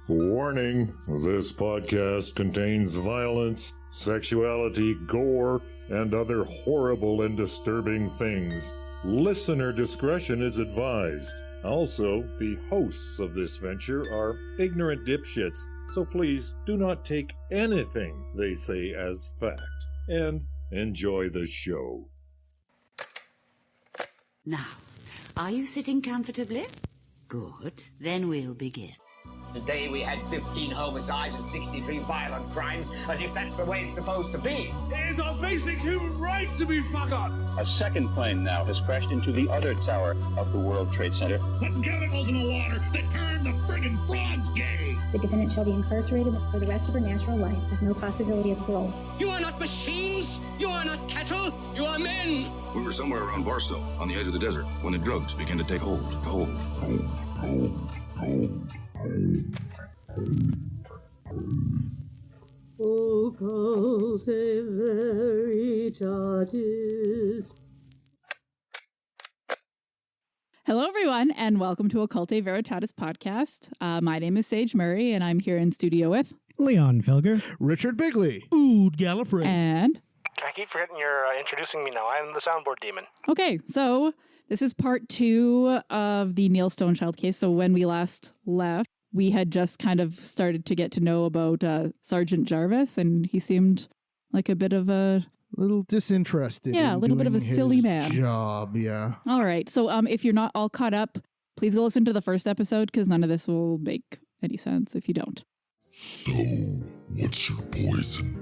Warning, this podcast contains violence, sexuality, gore, and other horrible and disturbing things. Listener discretion is advised. Also, the hosts of this venture are ignorant dipshits, so please do not take anything they say as fact. And enjoy the show. Now, are you sitting comfortably? Good. Then we'll begin. Today we had 15 homicides and 63 violent crimes, as if that's the way it's supposed to be. It is our basic human right to be forgotten. A second plane now has crashed into the other tower of the World Trade Center. Putting chemicals in the water that turn the friggin' frogs gay. The defendant shall be incarcerated for the rest of her natural life with no possibility of parole. You are not machines. You are not cattle. You are men. We were somewhere around Barstow, on the edge of the desert, when the drugs began to take hold. Occultae Veritatis. Hello, everyone, and welcome to Occultae Veritatis podcast. My name is Sage Murray, and I'm here in studio with Leon Felger, Richard Bigley, Ood Gallifrey, and I keep forgetting you're introducing me now. I'm the soundboard demon. Okay, so this is part 2 of the Neil Stonechild case. So when we last left, we had just kind of started to get to know about Sergeant Jarvis, and he seemed like a bit of a little disinterested. Yeah, a little bit of a silly man. Job, yeah. All right. So if you're not all caught up, please go listen to the first episode because none of this will make any sense if you don't. So, what's your poison?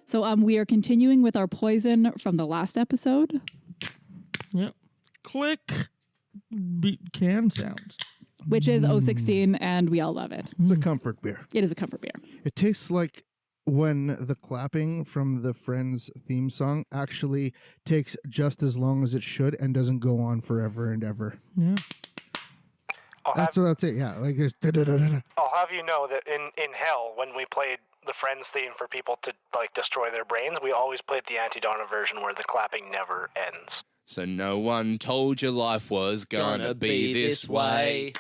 So we are continuing with our poison from the last episode. Yep. Click. Can sounds. Which is 016, and we all love it. It's a comfort beer. It is a comfort beer. It tastes like when the clapping from the Friends theme song actually takes just as long as it should and doesn't go on forever and ever. Yeah. That's it, yeah. Like it's I'll have you know that in hell, when we played the Friends theme for people to like destroy their brains, we always played the Anti-Donna version where the clapping never ends. So no one told you life was gonna be this way.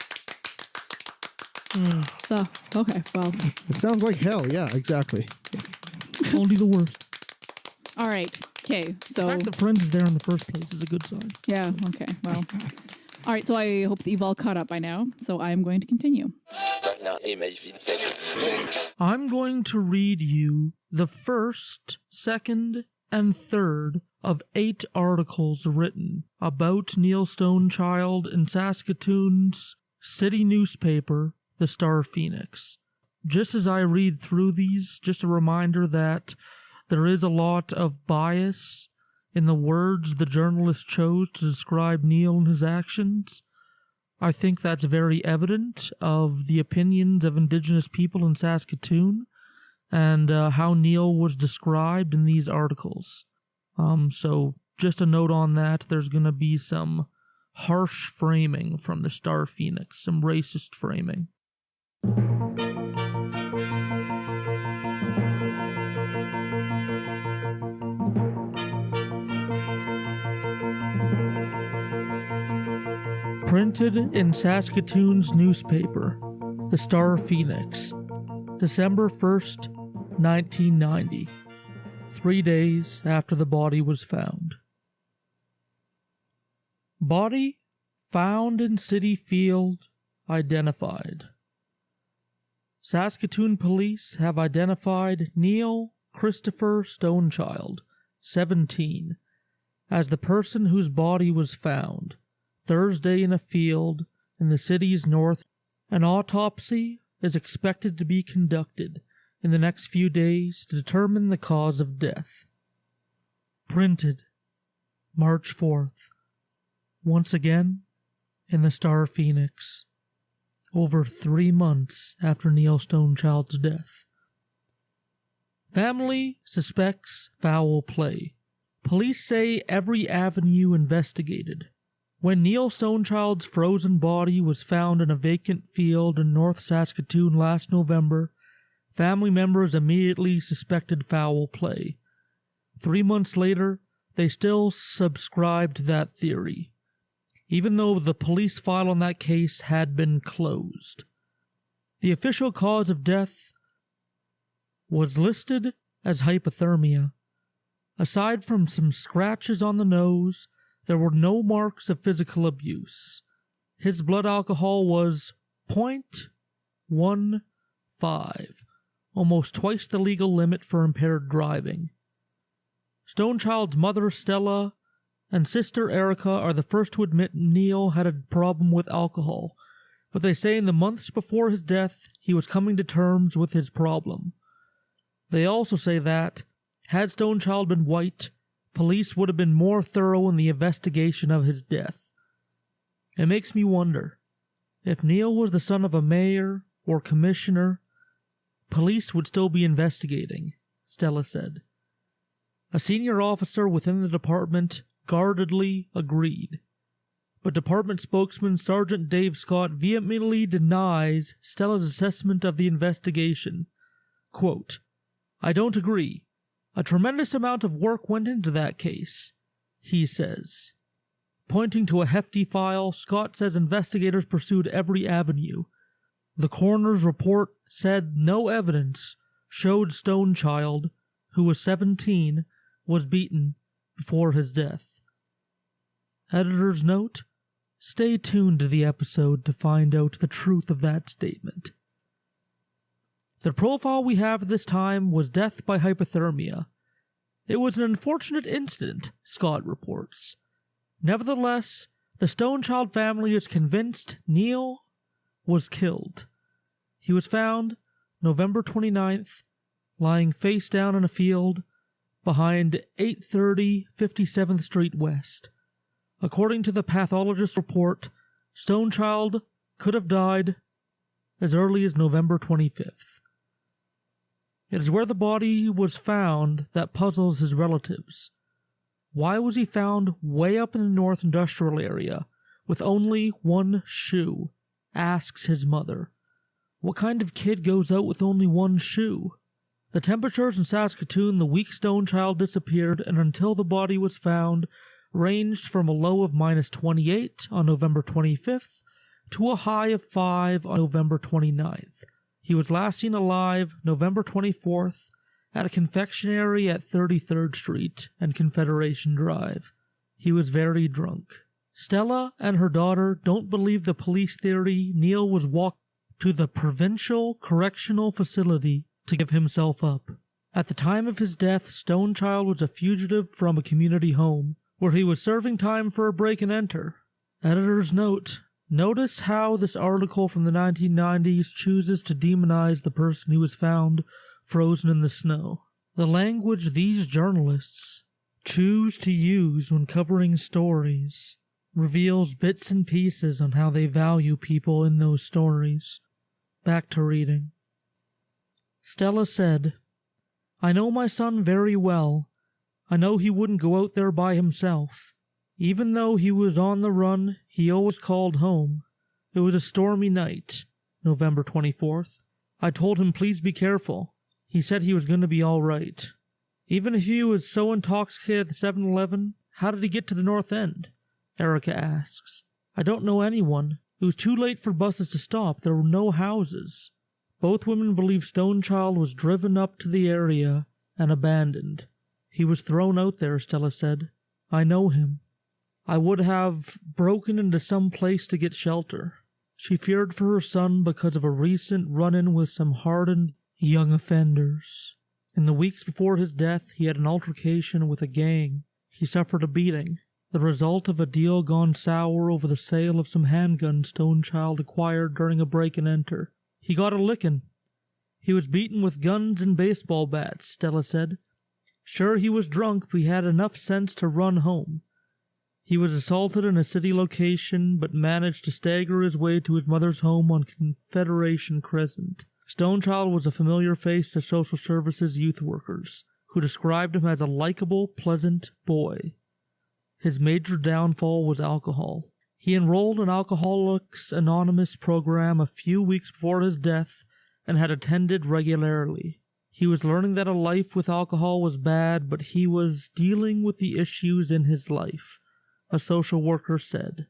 So, okay, well. It sounds like hell, yeah, exactly. Only the worst. All right, okay, so. The fact that Friends is there in the first place is a good sign. Yeah, okay, well. All right, so I hope that you've all caught up by now, so I'm going to continue. I'm going to read you the first, second, and third of 8 articles written about Neil Stonechild in Saskatoon's city newspaper, the StarPhoenix. Just as I read through these, just a reminder that there is a lot of bias in the words the journalist chose to describe Neil and his actions. I think that's very evident of the opinions of Indigenous people in Saskatoon and how Neil was described in these articles. So just a note on that, there's going to be some harsh framing from the StarPhoenix, some racist framing. Printed in Saskatoon's newspaper, the StarPhoenix, December 1st, 1990, 3 days after the body was found. Body found in city field identified. Saskatoon Police have identified Neil Christopher Stonechild, 17, as the person whose body was found Thursday in a field in the city's north. An autopsy is expected to be conducted in the next few days to determine the cause of death. Printed March 4th. Once again, in the StarPhoenix, over 3 months after Neil Stonechild's death. Family suspects foul play. Police say every avenue investigated. When Neil Stonechild's frozen body was found in a vacant field in North Saskatoon last November, family members immediately suspected foul play. 3 months later, they still subscribed to that theory, even though the police file on that case had been closed. The official cause of death was listed as hypothermia. Aside from some scratches on the nose, there were no marks of physical abuse. His blood alcohol was 0.15, almost twice the legal limit for impaired driving. Stonechild's mother, Stella, and sister, Erica, are the first to admit Neil had a problem with alcohol, but they say in the months before his death, he was coming to terms with his problem. They also say that, had Stonechild been white, police would have been more thorough in the investigation of his death. It makes me wonder, if Neil was the son of a mayor or commissioner, police would still be investigating, Stella said. A senior officer within the department guardedly agreed, but department spokesman Sergeant Dave Scott vehemently denies Stella's assessment of the investigation. Quote, "I don't agree. A tremendous amount of work went into that case," he says. Pointing to a hefty file, Scott says investigators pursued every avenue. The coroner's report said no evidence showed Stonechild, who was 17, was beaten before his death. Editor's note: stay tuned to the episode to find out the truth of that statement. The profile we have at this time was death by hypothermia. It was an unfortunate incident, Scott reports. Nevertheless, the Stonechild family is convinced Neil was killed. He was found November 29th, lying face down in a field behind 830 57th Street West. According to the pathologist's report, Stonechild could have died as early as November 25th. It is where the body was found that puzzles his relatives. Why was he found way up in the North Industrial area with only one shoe? Asks his mother. What kind of kid goes out with only one shoe? The temperatures in Saskatoon the week Stonechild disappeared and until the body was found ranged from a low of -28 on November 25th to a high of 5 on November 29th. He was last seen alive November 24th at a confectionery at 33rd Street and Confederation Drive. He was very drunk. Stella and her daughter don't believe the police theory Neil was walked to the Provincial Correctional Facility to give himself up. At the time of his death, Stonechild was a fugitive from a community home, where he was serving time for a break and enter. Editor's note: notice how this article from the 1990s chooses to demonize the person who was found frozen in the snow. The language these journalists choose to use when covering stories reveals bits and pieces on how they value people in those stories. Back to reading. Stella said, "I know my son very well. I know he wouldn't go out there by himself. Even though he was on the run, he always called home. It was a stormy night, November 24th. I told him please be careful. He said he was going to be all right. Even if he was so intoxicated at the 7-Eleven, how did he get to the North End?" Erica asks. "I don't know anyone. It was too late for buses to stop. There were no houses." Both women believe Stonechild was driven up to the area and abandoned. "He was thrown out there," Stella said. "I know him. I would have broken into some place to get shelter." She feared for her son because of a recent run-in with some hardened young offenders. In the weeks before his death, he had an altercation with a gang. He suffered a beating, the result of a deal gone sour over the sale of some handguns Stonechild acquired during a break-and-enter. He got a licking. He was beaten with guns and baseball bats, Stella said. Sure, he was drunk, but he had enough sense to run home. He was assaulted in a city location, but managed to stagger his way to his mother's home on Confederation Crescent. Stonechild was a familiar face to social services youth workers, who described him as a likable, pleasant boy. His major downfall was alcohol. He enrolled in Alcoholics Anonymous program a few weeks before his death and had attended regularly. He was learning that a life with alcohol was bad, but he was dealing with the issues in his life, a social worker said.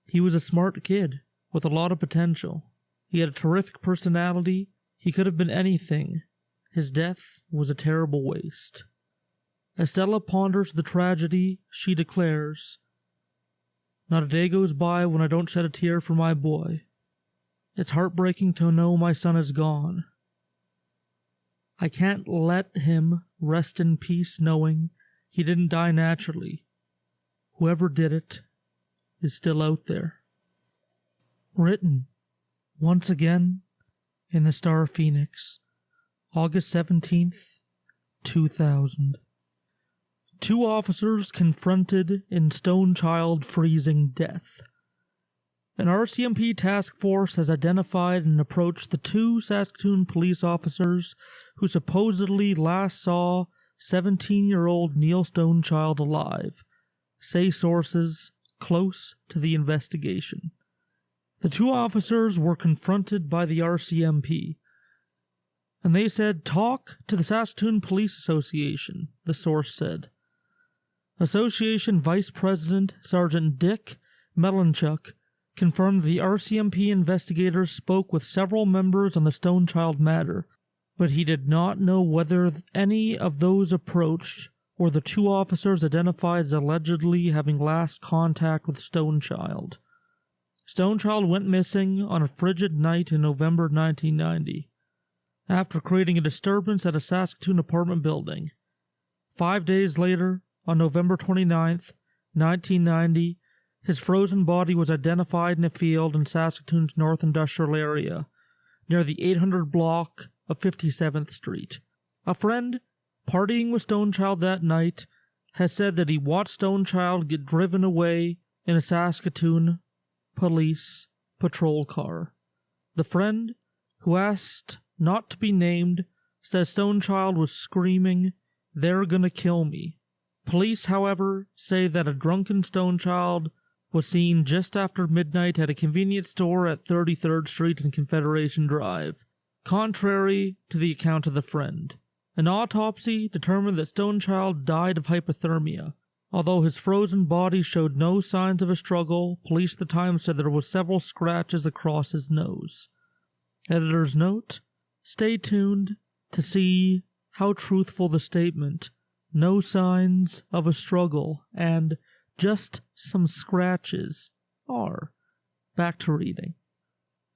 He was a smart kid with a lot of potential. He had a terrific personality. He could have been anything. His death was a terrible waste. As Stella ponders the tragedy, she declares, "Not a day goes by when I don't shed a tear for my boy. It's heartbreaking to know my son is gone. I can't let him rest in peace knowing he didn't die naturally. Whoever did it is still out there." Written, once again, in the StarPhoenix, August 17th, 2000. 2 officers confronted in Stonechild freezing death. An RCMP task force has identified and approached the 2 Saskatoon police officers who supposedly last saw 17-year-old Neil Stonechild alive, say sources close to the investigation. The 2 officers were confronted by the RCMP, and they said, "Talk to the Saskatoon Police Association," the source said. Association Vice President Sergeant Dick Melanchuk confirmed the RCMP investigators spoke with several members on the Stonechild matter, but he did not know whether any of those approached or the 2 officers identified as allegedly having last contact with Stonechild. Stonechild went missing on a frigid night in November 1990, after creating a disturbance at a Saskatoon apartment building. 5 days later, on November 29th, 1990, his frozen body was identified in a field in Saskatoon's North Industrial area, near the 800 block of 57th Street. A friend, partying with Stonechild that night, has said that he watched Stonechild get driven away in a Saskatoon Police patrol car. The friend, who asked not to be named, says Stonechild was screaming, "They're gonna kill me." Police, however, say that a drunken Stonechild was seen just after midnight at a convenience store at 33rd Street and Confederation Drive, contrary to the account of the friend. An autopsy determined that Stonechild died of hypothermia. Although his frozen body showed no signs of a struggle, police at the time said there were several scratches across his nose. Editor's note: stay tuned to see how truthful the statement, "no signs of a struggle" and "just some scratches" are. Back to reading.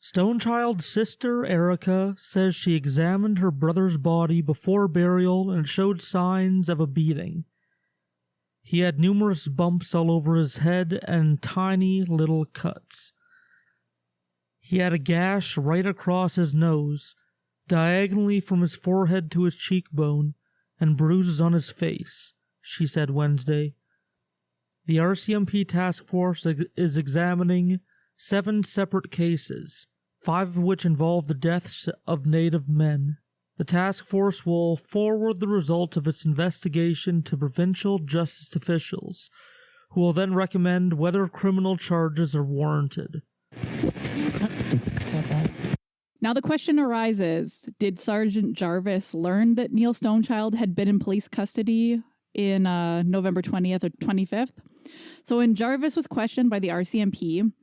Stonechild's sister, Erica, says she examined her brother's body before burial and it showed signs of a beating. He had numerous bumps all over his head and tiny little cuts. He had a gash right across his nose, diagonally from his forehead to his cheekbone, and bruises on his face, she said Wednesday. The RCMP task force is examining 7 separate cases, 5 of which involve the deaths of Native men. The task force will forward the results of its investigation to provincial justice officials, who will then recommend whether criminal charges are warranted. Now the question arises, did Sergeant Jarvis learn that Neil Stonechild had been in police custody in November 20th or 25th? So when Jarvis was questioned by the RCMP,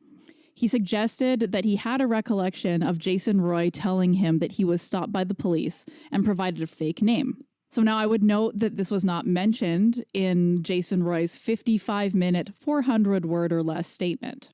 he suggested that he had a recollection of Jason Roy telling him that he was stopped by the police and provided a fake name. So now I would note that this was not mentioned in Jason Roy's 55-minute, 400-word or less statement.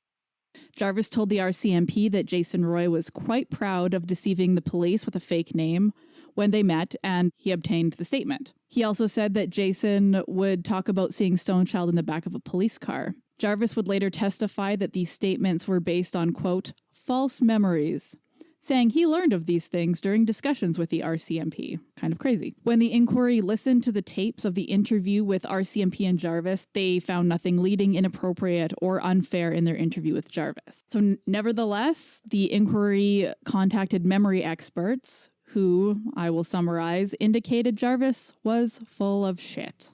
Jarvis told the RCMP that Jason Roy was quite proud of deceiving the police with a fake name when they met, and he obtained the statement. He also said that Jason would talk about seeing Stonechild in the back of a police car. Jarvis would later testify that these statements were based on, quote, false memories, saying he learned of these things during discussions with the RCMP. Kind of crazy. When the inquiry listened to the tapes of the interview with RCMP and Jarvis, they found nothing leading, inappropriate, or unfair in their interview with Jarvis. So nevertheless, the inquiry contacted memory experts who, I will summarize, indicated Jarvis was full of shit.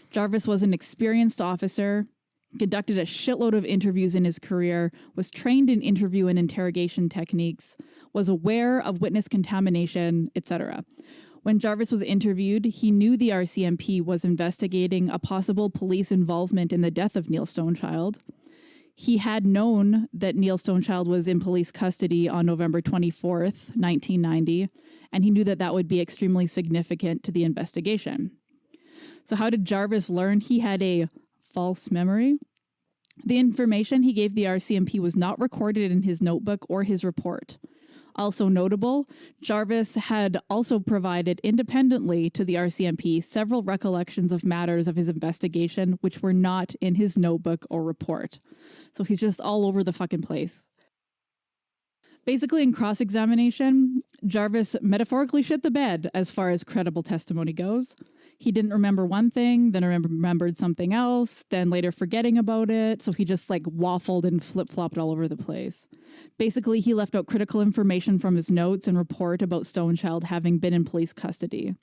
Jarvis was an experienced officer, conducted a shitload of interviews in his career, was trained in interview and interrogation techniques, was aware of witness contamination, etc. When Jarvis was interviewed, he knew the RCMP was investigating a possible police involvement in the death of Neil Stonechild. He had known that Neil Stonechild was in police custody on November 24th, 1990, and he knew that that would be extremely significant to the investigation. So how did Jarvis learn he had a false memory? The information he gave the RCMP was not recorded in his notebook or his report. Also notable, Jarvis had also provided independently to the RCMP several recollections of matters of his investigation which were not in his notebook or report. So he's just all over the fucking place. Basically, in cross-examination, Jarvis metaphorically shit the bed as far as credible testimony goes. He didn't remember one thing, then remembered something else, then later forgetting about it, so he just waffled and flip-flopped all over the place. Basically, he left out critical information from his notes and report about Stonechild having been in police custody.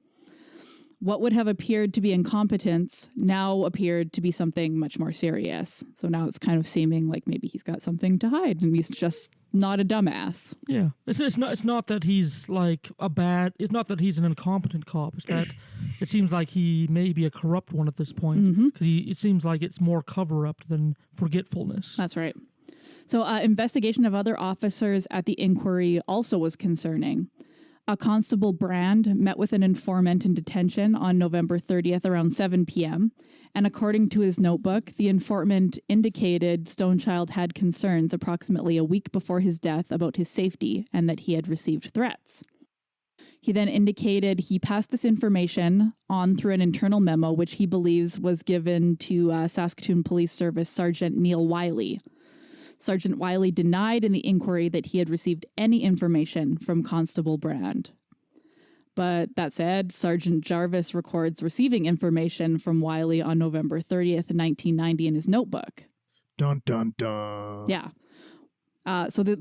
What would have appeared to be incompetence now appeared to be something much more serious. So now it's kind of seeming like maybe he's got something to hide and he's just not a dumbass. Yeah. It's not that he's it's not that he's an incompetent cop. It's that it seems like he may be a corrupt one at this point. Because it seems like it's more cover-up than forgetfulness. That's right. So investigation of other officers at the inquiry also was concerning. A Constable Brand met with an informant in detention on November 30th around 7 p.m., and according to his notebook, the informant indicated Stonechild had concerns approximately a week before his death about his safety and that he had received threats. He then indicated he passed this information on through an internal memo which he believes was given to Saskatoon Police Service Sergeant Neil Wiley. Sergeant Wiley denied in the inquiry that he had received any information from Constable Brand. But that said, Sergeant Jarvis records receiving information from Wiley on November 30th, 1990 in his notebook. Dun, dun, dun. Yeah.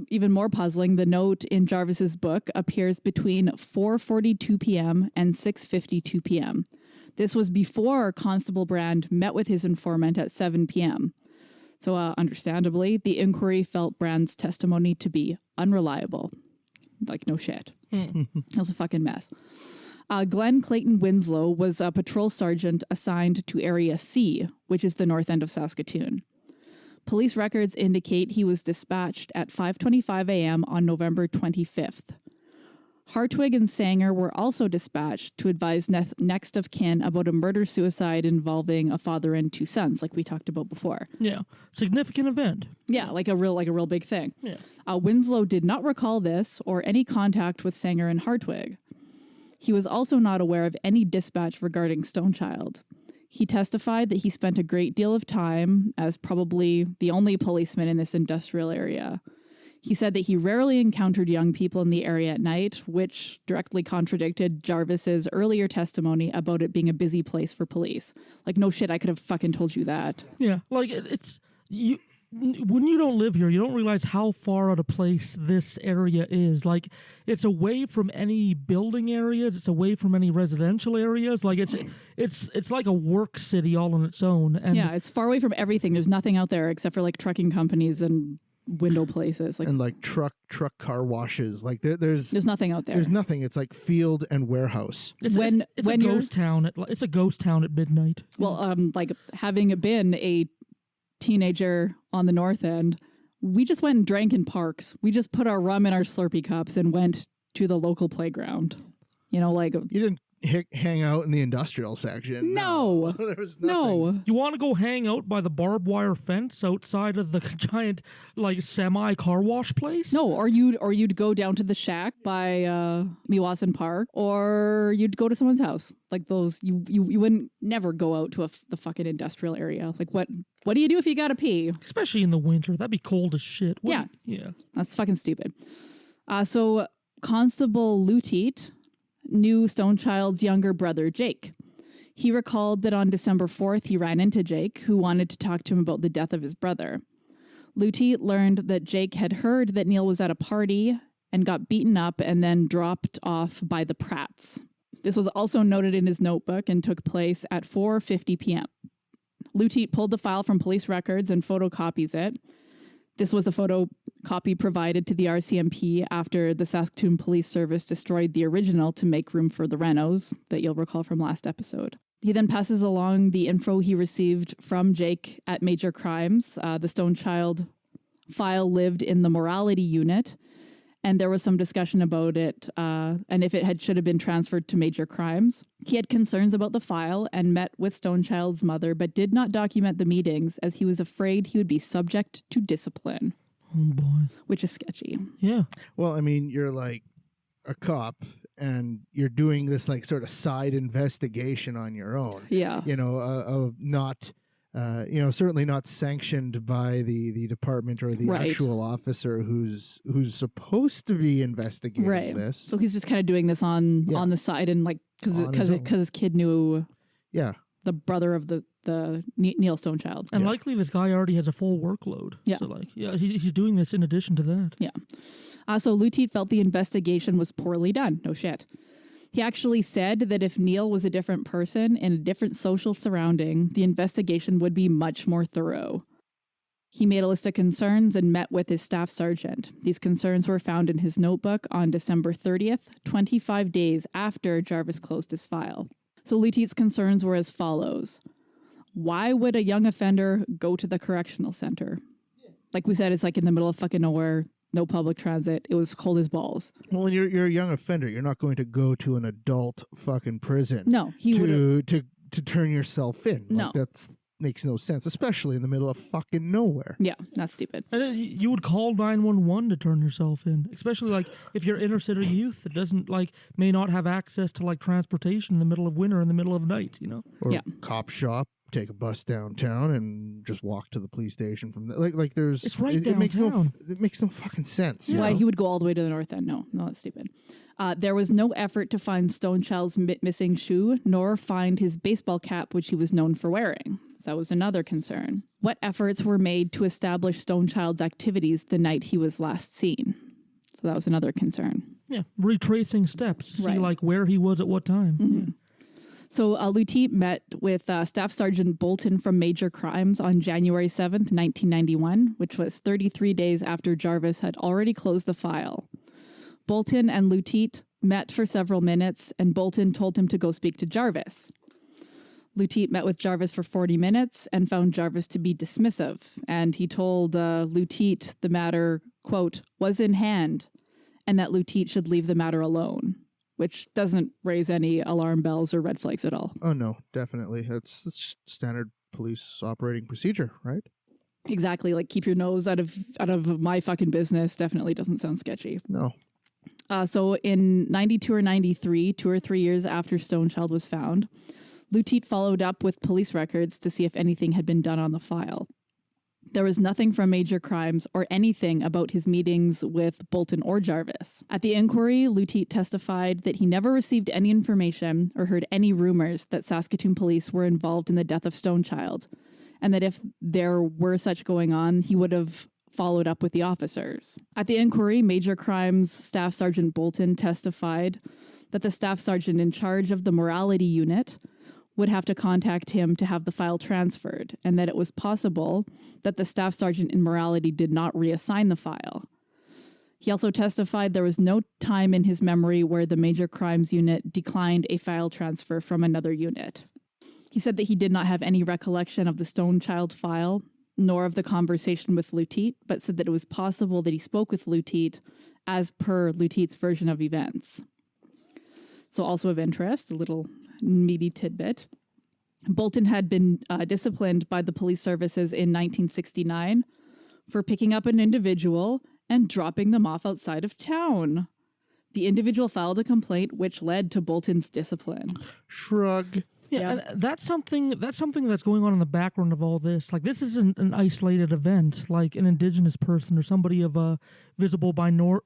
Even more puzzling, the note in Jarvis's book appears between 4:42 p.m. and 6:52 p.m. This was before Constable Brand met with his informant at 7 p.m. So understandably, the inquiry felt Brand's testimony to be unreliable. No shit. That was a fucking mess. Glenn Clayton Winslow was a patrol sergeant assigned to Area C, which is the north end of Saskatoon. Police records indicate he was dispatched at 5:25 a.m. on November 25th. Hartwig and Sanger were also dispatched to advise next of kin about a murder-suicide involving a father and two sons, like we talked about before. Yeah, significant event. Yeah, like a real big thing. Yeah. Winslow did not recall this or any contact with Sanger and Hartwig. He was also not aware of any dispatch regarding Stonechild. He testified that he spent a great deal of time as probably the only policeman in this industrial area. He said that he rarely encountered young people in the area at night, which directly contradicted Jarvis's earlier testimony about it being a busy place for police. No shit, I could have fucking told you that. Yeah, it's you. When you don't live here, you don't realize how far out of place this area is. It's away from any building areas. It's away from any residential areas. It's like a work city all on its own. And yeah, it's far away from everything. There's nothing out there except for trucking companies and window places and truck car washes. There's nothing out there. There's nothing. It's like field and warehouse. It's a ghost town. It's a ghost town at midnight. Well, having been a teenager on the north end, we just went and drank in parks. We just put our rum in our Slurpee cups and went to the local playground. You didn't hang out in the industrial section. No. There was nothing. No. You want to go hang out by the barbed wire fence outside of the giant semi car wash place? No, or you'd go down to the shack by Meewasin Park, or you'd go to someone's house. Those you wouldn't never go out to the fucking industrial area. What do you do if you gotta pee? Especially in the winter. That'd be cold as shit. Yeah. That's fucking stupid. So Constable Luteet knew Stonechild's younger brother, Jake. He recalled that on December 4th, he ran into Jake, who wanted to talk to him about the death of his brother. Luteet learned that Jake had heard that Neil was at a party and got beaten up and then dropped off by the Pratts. This was also noted in his notebook and took place at 4:50 p.m. Luteet pulled the file from police records and photocopies it. This was a photocopy provided to the RCMP after the Saskatoon Police Service destroyed the original to make room for the Renos that you'll recall from last episode. He then passes along the info he received from Jake at Major Crimes. The Stonechild file lived in the morality unit, and there was some discussion about it and if it should have been transferred to Major Crimes. He had concerns about the file and met with Stonechild's mother, but did not document the meetings as he was afraid he would be subject to discipline. Oh, boy. Which is sketchy. Yeah. Well, I mean, you're like a cop and you're doing this like sort of side investigation on your own. Yeah. You know, of not... certainly not sanctioned by the department or the actual officer who's supposed to be investigating this. So he's just kind of doing this on the side and like because his kid knew the brother of the Neil Stonechild. And likely this guy already has a full workload. Yeah. So he's doing this in addition to that. Yeah. So Luteet felt the investigation was poorly done. No shit. He actually said that if Neil was a different person in a different social surrounding, the investigation would be much more thorough. He made a list of concerns and met with his staff sergeant. These concerns were found in his notebook on December 30th, 25 days after Jarvis closed his file. So Luteet's concerns were as follows. Why would a young offender go to the correctional center? Like we said, it's like in the middle of fucking nowhere. No public transit. It was cold as balls. Well, when you're a young offender, you're not going to go to an adult fucking prison. No, to turn yourself in. No, that makes no sense, especially in the middle of fucking nowhere. Yeah, that's stupid. And then you would call 911 to turn yourself in, especially like if you're inner city youth that doesn't may not have access to like transportation in the middle of winter, in the middle of night, you know. Or cop shop. Take a bus downtown and just walk to the police station from there. Like there's it's right downtown. It makes no fucking sense. Why he would go all the way to the north end? No, that's stupid. There was no effort to find Stonechild's missing shoe, nor find his baseball cap, which he was known for wearing. That was another concern. What efforts were made to establish Stonechild's activities the night he was last seen? So that was another concern. Yeah, retracing steps to see like where he was at what time. Mm-hmm. So Luteet met with Staff Sergeant Bolton from Major Crimes on January 7th, 1991, which was 33 days after Jarvis had already closed the file. Bolton and Luteet met for several minutes, and Bolton told him to go speak to Jarvis. Luteet met with Jarvis for 40 minutes and found Jarvis to be dismissive, and he told Luteet the matter, quote, was in hand, and that Luteet should leave the matter alone. Which doesn't raise any alarm bells or red flags at all. Oh, no, definitely. That's standard police operating procedure, right? Exactly. Like, keep your nose out of my fucking business. Definitely doesn't sound sketchy. No. So in 92 or 93, 2 or 3 years after Stonechild was found, Luteet followed up with police records to see if anything had been done on the file. There was nothing from Major Crimes or anything about his meetings with Bolton or Jarvis. At the inquiry, Luteet testified that he never received any information or heard any rumors that Saskatoon Police were involved in the death of Stonechild, and that if there were such going on, he would have followed up with the officers. At the inquiry, Major Crimes Staff Sergeant Bolton testified that the staff sergeant in charge of the morality unit would have to contact him to have the file transferred, and that it was possible that the staff sergeant in morality did not reassign the file. He also testified there was no time in his memory where the Major Crimes unit declined a file transfer from another unit. He said that he did not have any recollection of the Stonechild file, nor of the conversation with Luteet, but said that it was possible that he spoke with Luteet as per Luteet's version of events. So also of interest, a little meaty tidbit. Bolton had been disciplined by the police services in 1969 for picking up an individual and dropping them off outside of town. The individual filed a complaint which led to Bolton's discipline. Shrug. Yeah, and that's something that's going on in the background of all this. Like, this isn't an isolated event, like an Indigenous person or somebody of a visible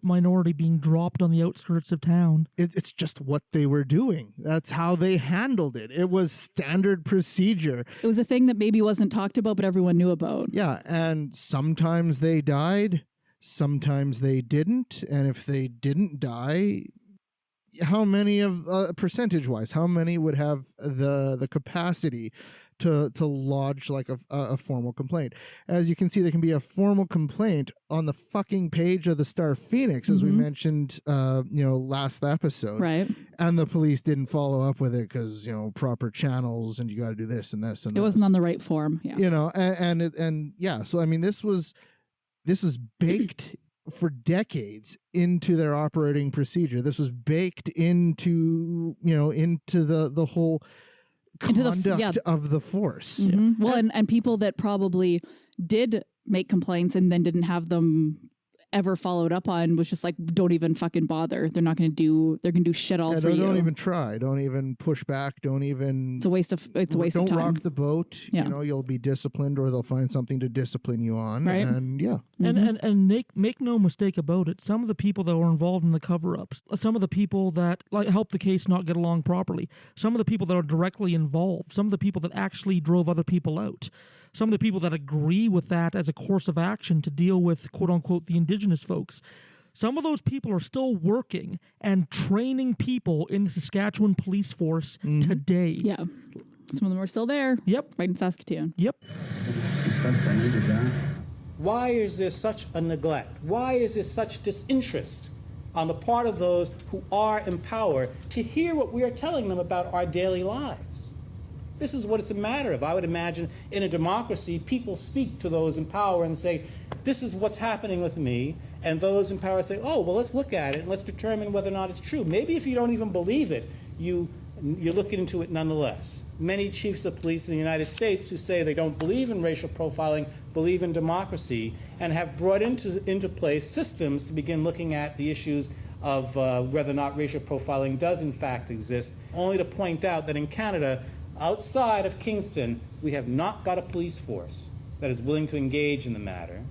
minority being dropped on the outskirts of town. It's just what they were doing. That's how they handled it. It was standard procedure. It was a thing that maybe wasn't talked about, but everyone knew about. Yeah, and sometimes they died, sometimes they didn't, and if they didn't die, how many of percentage-wise, how many would have the capacity to lodge like a formal complaint? As you can see, there can be a formal complaint on the fucking page of the StarPhoenix, as we mentioned, last episode, right? And the police didn't follow up with it because proper channels, and you got to do this and this and it wasn't on the right form, yeah. And yeah. So I mean, this is baked for decades into their operating procedure. This was baked into the whole conduct of the force. Well, and people that probably did make complaints and then didn't have them ever followed up on was just like, don't even fucking bother. They're not going to do. They're going to do shit all for you. Don't even try. Don't even push back. Don't even. It's a waste of. It's a waste of time. Don't rock the boat. Yeah. You'll be disciplined, or they'll find something to discipline you on. Right. And yeah. And make no mistake about it. Some of the people that were involved in the cover-ups, some of the people that helped the case not get along properly, some of the people that are directly involved, some of the people that actually drove other people out, some of the people that agree with that as a course of action to deal with, quote unquote, the indigenous folks. Some of those people are still working and training people in the Saskatchewan police force today. Yeah. Some of them are still there. Yep. Right in Saskatoon. Yep. Why is there such a neglect? Why is there such disinterest on the part of those who are in power to hear what we are telling them about our daily lives? This is what it's a matter of. I would imagine in a democracy, people speak to those in power and say, this is what's happening with me. And those in power say, oh, well, let's look at it and let's determine whether or not it's true. Maybe if you don't even believe it, you look into it nonetheless. Many chiefs of police in the United States who say they don't believe in racial profiling, believe in democracy, and have brought into place systems to begin looking at the issues of whether or not racial profiling does in fact exist, only to point out that in Canada, outside of Kingston, we have not got a police force that is willing to engage in the matter.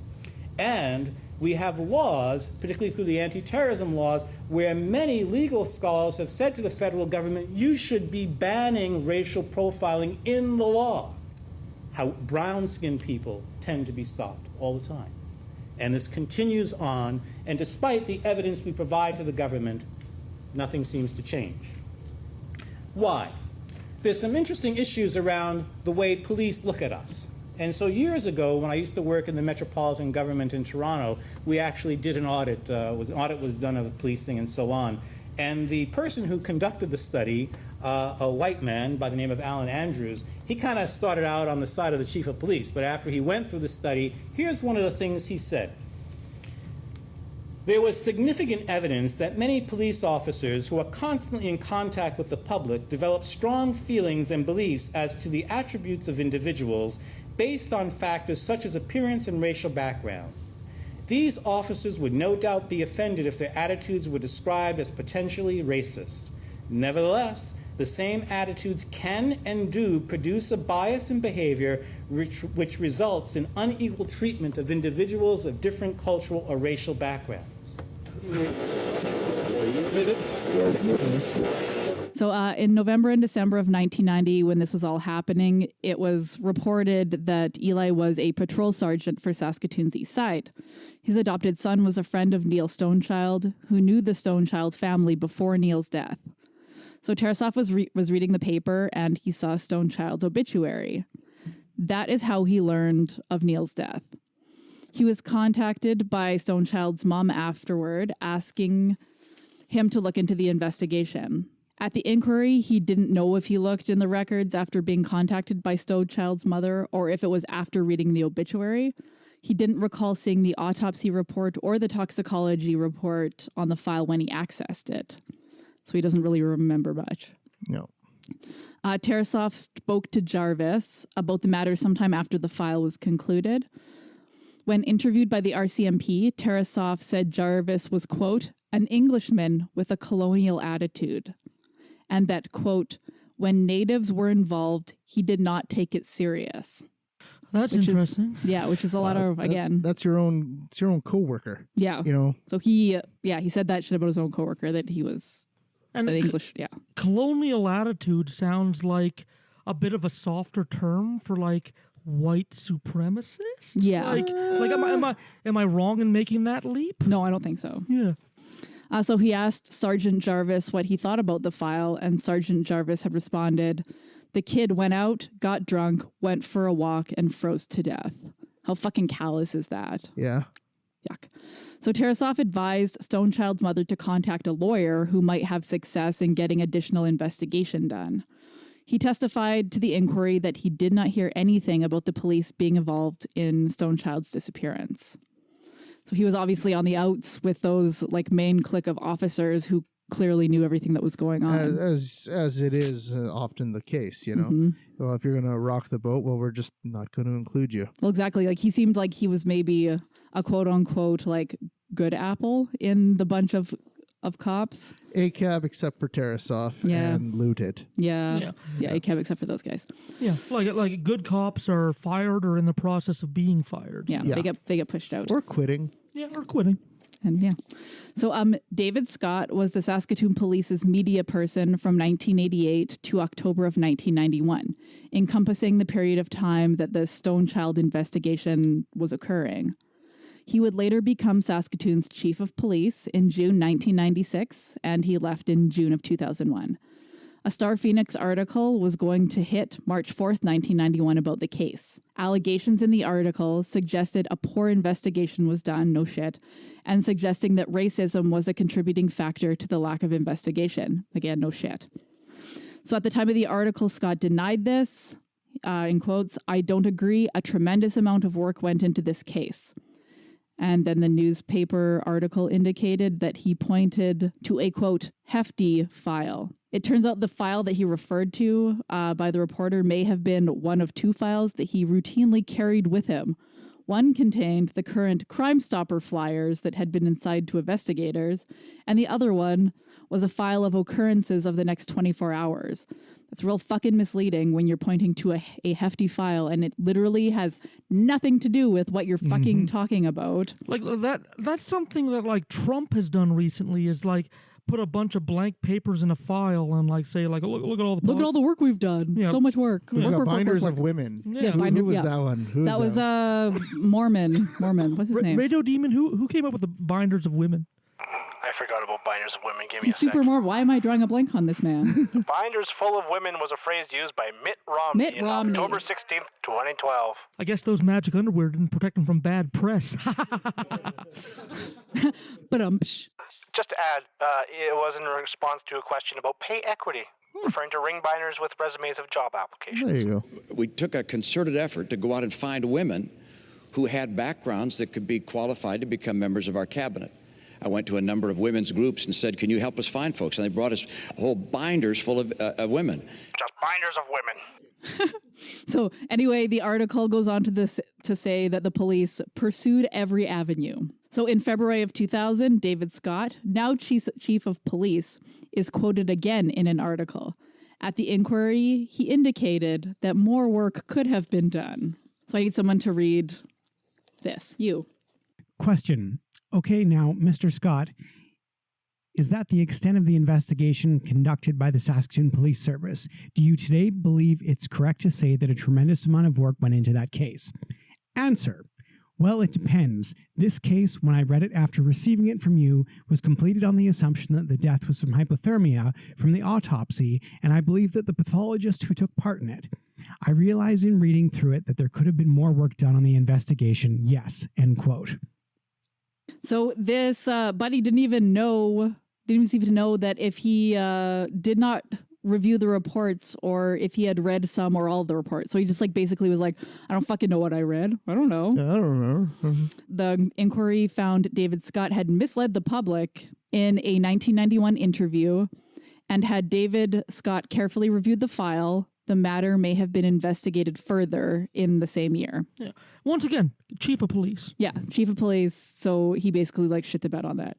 And we have laws, particularly through the anti-terrorism laws, where many legal scholars have said to the federal government, you should be banning racial profiling in the law. How brown-skinned people tend to be stopped all the time. And this continues on, and despite the evidence we provide to the government, nothing seems to change. Why? There's some interesting issues around the way police look at us. And so years ago, when I used to work in the metropolitan government in Toronto, we actually did an audit. An audit was done of policing and so on. And the person who conducted the study, a white man by the name of Alan Andrews, he kind of started out on the side of the chief of police. But after he went through the study, here's one of the things he said. There was significant evidence that many police officers who are constantly in contact with the public develop strong feelings and beliefs as to the attributes of individuals based on factors such as appearance and racial background. These officers would no doubt be offended if their attitudes were described as potentially racist. Nevertheless, the same attitudes can and do produce a bias in behavior which results in unequal treatment of individuals of different cultural or racial backgrounds. So in November and December of 1990, when this was all happening, it was reported that Eli was a patrol sergeant for Saskatoon's East Side. His adopted son was a friend of Neil Stonechild, who knew the Stonechild family before Neil's death. So Tarasov was reading the paper, and he saw Stonechild's obituary. That is how he learned of Neil's death. He was contacted by Stonechild's mom afterward, asking him to look into the investigation. At the inquiry, he didn't know if he looked in the records after being contacted by Stonechild's mother or if it was after reading the obituary. He didn't recall seeing the autopsy report or the toxicology report on the file when he accessed it. So he doesn't really remember much. No. Tarasov spoke to Jarvis about the matter sometime after the file was concluded. When interviewed by the RCMP, Tarasov said Jarvis was, quote, an Englishman with a colonial attitude. And that, quote, when natives were involved, he did not take it serious. That's interesting. Which is a lot of, again. It's your own coworker. Yeah. So he said that shit about his own coworker, that he was an English, Colonial attitude sounds like a bit of a softer term for like white supremacist? Yeah. Like am I wrong in making that leap? No, I don't think so. Yeah. So he asked Sergeant Jarvis what he thought about the file, and Sergeant Jarvis had responded, "The kid went out, got drunk, went for a walk, and froze to death." How fucking callous is that? Yeah. Yuck. So Tarasoff advised Stonechild's mother to contact a lawyer who might have success in getting additional investigation done. He testified to the inquiry that he did not hear anything about the police being involved in Stonechild's disappearance. So he was obviously on the outs with those like main clique of officers who clearly knew everything that was going on. As it is often the case, you know. Mm-hmm. Well, if you're going to rock the boat, well, we're just not going to include you. Well, exactly. Like he seemed like he was maybe a quote unquote like good apple in the bunch of cops. ACAB except for Tarasoff and Looted. Yeah, ACAB except for those guys. Yeah, like good cops are fired or in the process of being fired. Yeah. They get pushed out. Or quitting. Yeah, or quitting. And yeah. So David Scott was the Saskatoon Police's media person from 1988 to October of 1991, encompassing the period of time that the Stonechild investigation was occurring. He would later become Saskatoon's chief of police in June 1996, and he left in June of 2001. A StarPhoenix article was going to hit March 4th, 1991 about the case. Allegations in the article suggested a poor investigation was done, no shit, and suggesting that racism was a contributing factor to the lack of investigation. Again, no shit. So at the time of the article, Scott denied this, in quotes, "I don't agree. A tremendous amount of work went into this case." And then the newspaper article indicated that he pointed to a, quote, hefty file. It turns out the file that he referred to by the reporter may have been one of two files that he routinely carried with him. One contained the current Crime Stopper flyers that had been inside to investigators, and the other one was a file of occurrences of the next 24 hours. That's real fucking misleading when you're pointing to a hefty file and it literally has nothing to do with what you're fucking talking about. Like that's something that like Trump has done recently is like put a bunch of blank papers in a file and like say like look at all the work we've done. Yeah. So much work. We've got Binders of Women. Who was that one? That was Mormon. What's his name? Radio Demon. Who came up with the Binders of Women? I forgot about Binders of Women. Give me He's a second. super Mormon. Why am I drawing a blank on this man? Binders full of women was a phrase used by Mitt Romney on October 16th, 2012. I guess those magic underwear didn't protect him from bad press. Just to add, it was in response to a question about pay equity, referring to ring binders with resumes of job applications. There you go. We took a concerted effort to go out and find women who had backgrounds that could be qualified to become members of our cabinet. I went to a number of women's groups and said, can you help us find folks? And they brought us whole binders full of women. Just binders of women. So anyway, the article goes on to say that the police pursued every avenue. So in February of 2000, David Scott, now chief of police, is quoted again in an article. At the inquiry, he indicated that more work could have been done. So I need someone to read this. You. Question. Okay, now, Mr. Scott, is that the extent of the investigation conducted by the Saskatoon Police Service? Do you today believe it's correct to say that a tremendous amount of work went into that case? Answer. Well, it depends. This case, when I read it after receiving it from you, was completed on the assumption that the death was from hypothermia from the autopsy, and I believe that the pathologist who took part in it. I realized in reading through it that there could have been more work done on the investigation. Yes, end quote. So this buddy didn't even know that if he did not review the reports or if he had read some or all of the reports. So he just like basically was like, I don't fucking know what I read. I don't know. I don't know. The inquiry found David Scott had misled the public in a 1991 interview, and had David Scott carefully reviewed the file, the matter may have been investigated further in the same year. Yeah. Once again, chief of police. Yeah, chief of police. So he basically like shit the bed on that.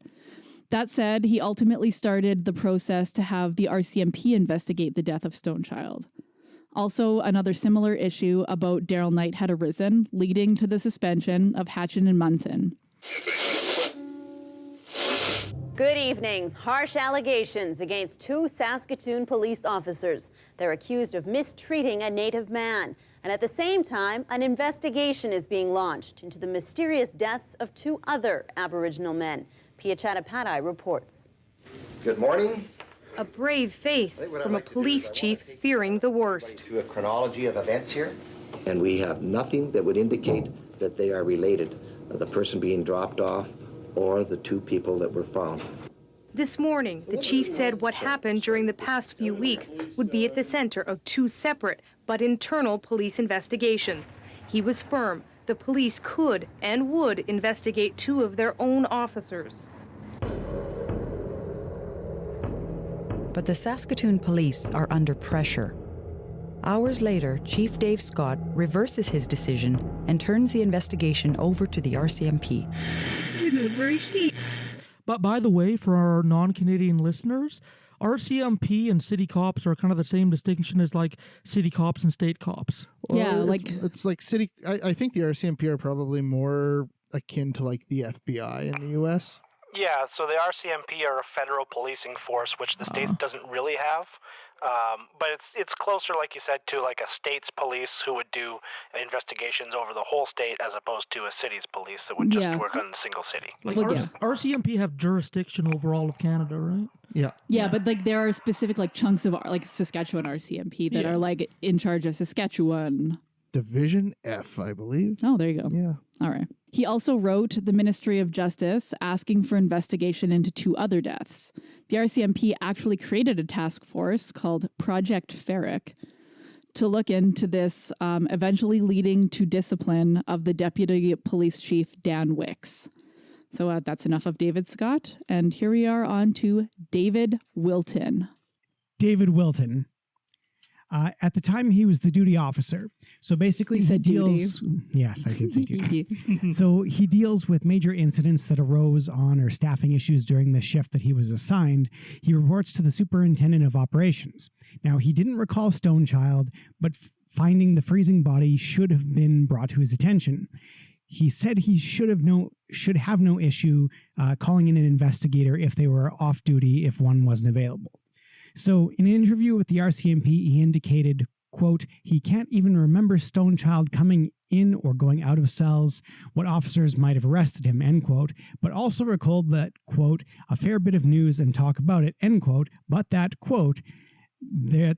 That said, he ultimately started the process to have the RCMP investigate the death of Stonechild. Also, another similar issue about Daryl Knight had arisen, leading to the suspension of Hatchin and Munson. Good evening. Harsh allegations against two Saskatoon police officers. They're accused of mistreating a Native man. And at the same time, an investigation is being launched into the mysterious deaths of two other Aboriginal men. Pia Chattopadhyay reports. Good morning. A brave face from a police chief fearing the worst. To a chronology of events here. And we have nothing that would indicate that they are related, the person being dropped off or the two people that were found. This morning, the chief said what happened during the past few weeks would be at the center of two separate but internal police investigations. He was firm the police could and would investigate two of their own officers. But the Saskatoon Police are under pressure. Hours later, Chief Dave Scott reverses his decision and turns the investigation over to the RCMP. But by the way, for our non-Canadian listeners, RCMP and city cops are kind of the same distinction as like city cops and state cops. Well, it's like city. I think the RCMP are probably more akin to like the FBI in the U.S. Yeah, so the RCMP are a federal policing force, which the state doesn't really have. But it's closer, like you said, to like a state's police who would do investigations over the whole state as opposed to a city's police that would just work on a single city. Like RCMP have jurisdiction over all of Canada, right? Yeah. Yeah, but like there are specific like chunks of like Saskatchewan RCMP that are like in charge of Saskatchewan. Division F, I believe. Oh, there you go. Yeah. All right. He also wrote the Ministry of Justice asking for investigation into two other deaths. The RCMP actually created a task force called Project Ferric to look into this, eventually leading to discipline of the Deputy Police Chief Dan Wicks. So that's enough of David Scott. And here we are on to David Wilton. David Wilton. At the time, he was the duty officer. So basically, he deals. Yes, I did say duty. So he deals with major incidents that arose on or staffing issues during the shift that he was assigned. He reports to the superintendent of operations. Now, he didn't recall Stonechild, but finding the freezing body should have been brought to his attention. He said he should have no issue calling in an investigator if they were off duty if one wasn't available. So in an interview with the RCMP, he indicated, quote, he can't even remember Stonechild coming in or going out of cells, what officers might have arrested him, end quote, but also recalled that, quote, a fair bit of news and talk about it, end quote, but that, quote,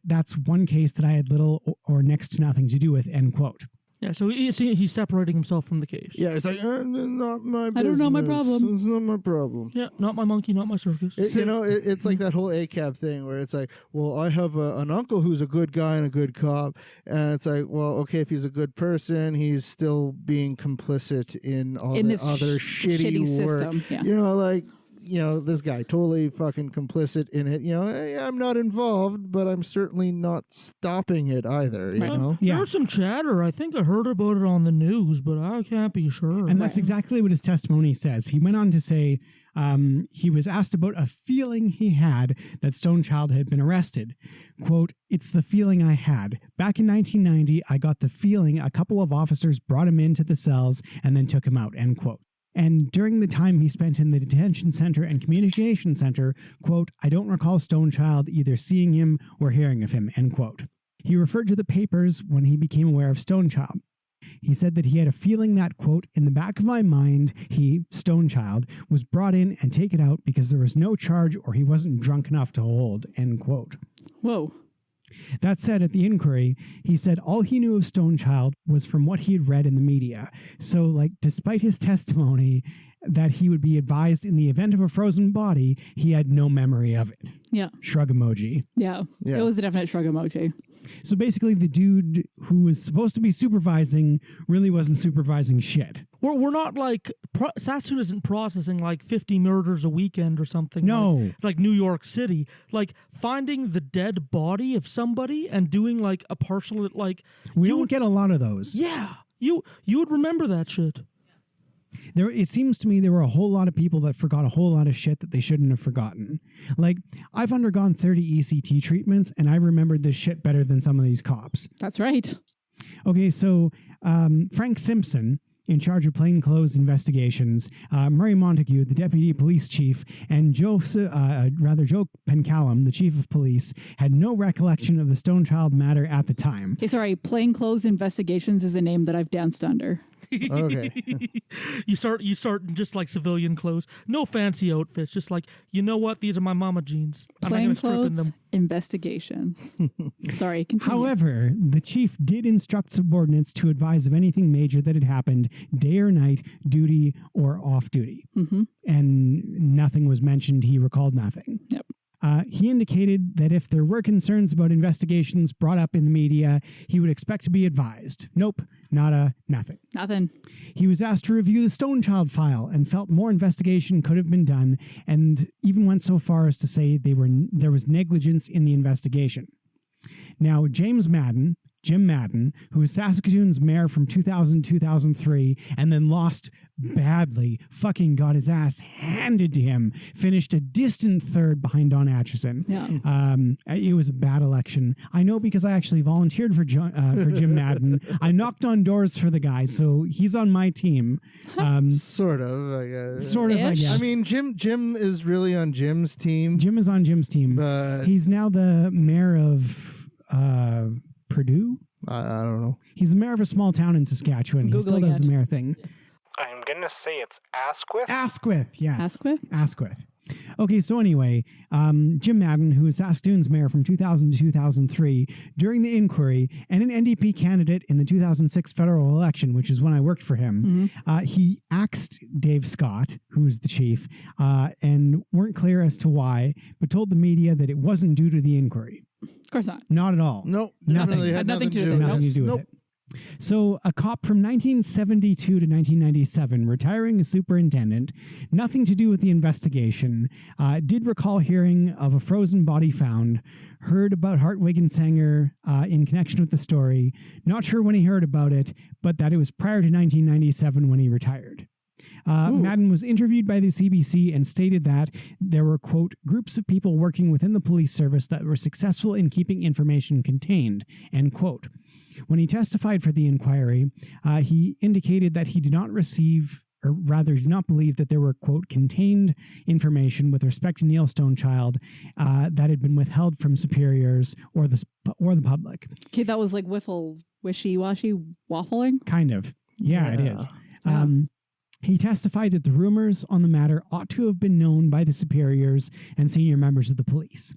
that's one case that I had little or next to nothing to do with, end quote. Yeah, so he's separating himself from the case. Yeah, it's like, not my business. I don't know my problem. It's not my problem. Yeah, not my monkey, not my circus. It's like that whole ACAB thing where it's like, well, I have an uncle who's a good guy and a good cop. And it's like, well, okay, if he's a good person, he's still being complicit in all the other shitty work. System. Yeah. You know, like, this guy totally fucking complicit in it. I'm not involved, but I'm certainly not stopping it either. You know, There's some chatter. I think I heard about it on the news, but I can't be sure. And that's exactly what his testimony says. He went on to say he was asked about a feeling he had that Stonechild had been arrested. Quote, it's the feeling I had. Back in 1990, I got the feeling a couple of officers brought him into the cells and then took him out, end quote. And during the time he spent in the detention center and communication center, quote, I don't recall Stonechild either seeing him or hearing of him, end quote. He referred to the papers when he became aware of Stonechild. He said that he had a feeling that, quote, in the back of my mind, he, Stonechild, was brought in and taken out because there was no charge or he wasn't drunk enough to hold, end quote. Whoa. That said, at the inquiry, he said all he knew of Stonechild was from what he had read in the media. So, like, despite his testimony that he would be advised in the event of a frozen body, he had no memory of it. Yeah. Shrug emoji. Yeah. It was a definite shrug emoji. So basically, the dude who was supposed to be supervising really wasn't supervising shit. We're not like, Saskatoon isn't processing like 50 murders a weekend or something. No. Like New York City. Like finding the dead body of somebody and doing like a partial, like. We don't get a lot of those. Yeah. You would remember that shit. It seems to me there were a whole lot of people that forgot a whole lot of shit that they shouldn't have forgotten. Like, I've undergone 30 ECT treatments, and I remembered this shit better than some of these cops. That's right. Okay, so Frank Simpson, in charge of plainclothes investigations, Murray Montague, the deputy police chief, and Joe Pencallum, the chief of police, had no recollection of the Stonechild matter at the time. Okay, sorry, plainclothes investigations is a name that I've danced under. Okay. You start in just like civilian clothes, no fancy outfits, just like, you know what? These are my mama jeans. I'm not Plain gonna strip in clothes them. investigation. Sorry. Continue. However, the chief did instruct subordinates to advise of anything major that had happened, day or night, duty or off duty. Mm-hmm. And nothing was mentioned. He recalled nothing. Yep. He indicated that if there were concerns about investigations brought up in the media, he would expect to be advised. Nope, nothing. Nothing. He was asked to review the Stonechild file and felt more investigation could have been done, and even went so far as to say there was negligence in the investigation. Now, Jim Madden, who was Saskatoon's mayor from 2000 to 2003 and then lost badly, fucking got his ass handed to him, finished a distant third behind Don Atchison. Yeah. It was a bad election. I know because I actually volunteered for Jim Madden. I knocked on doors for the guy, so he's on my team. Sort of, I guess. Sort of, I guess. I mean, Jim is really on Jim's team. Jim is on Jim's team. But he's now the mayor of Purdue? I don't know. He's the mayor of a small town in Saskatchewan. He still does the mayor thing. I'm going to say it's Asquith. Asquith, yes. Asquith? Okay, so anyway, Jim Madden, who was Saskatoon's mayor from 2000 to 2003, during the inquiry, and an NDP candidate in the 2006 federal election, which is when I worked for him, he axed Dave Scott, who was the chief, and weren't clear as to why, but told the media that it wasn't due to the inquiry. Of course not. Not at all. Nope. Nothing. Really had nothing to do with it. So a cop from 1972 to 1997, retiring as superintendent, nothing to do with the investigation, did recall hearing of a frozen body found, heard about Hartwig and Sanger in connection with the story, not sure when he heard about it, but that it was prior to 1997 when he retired. Madden was interviewed by the CBC and stated that there were, quote, groups of people working within the police service that were successful in keeping information contained, end quote. When he testified for the inquiry, he indicated that he did not receive, or rather did not believe that there were, quote, contained information with respect to Neil Stonechild that had been withheld from superiors or the public. Okay, that was like wishy-washy waffling? Kind of. Yeah. It is. Yeah. He testified that the rumors on the matter ought to have been known by the superiors and senior members of the police.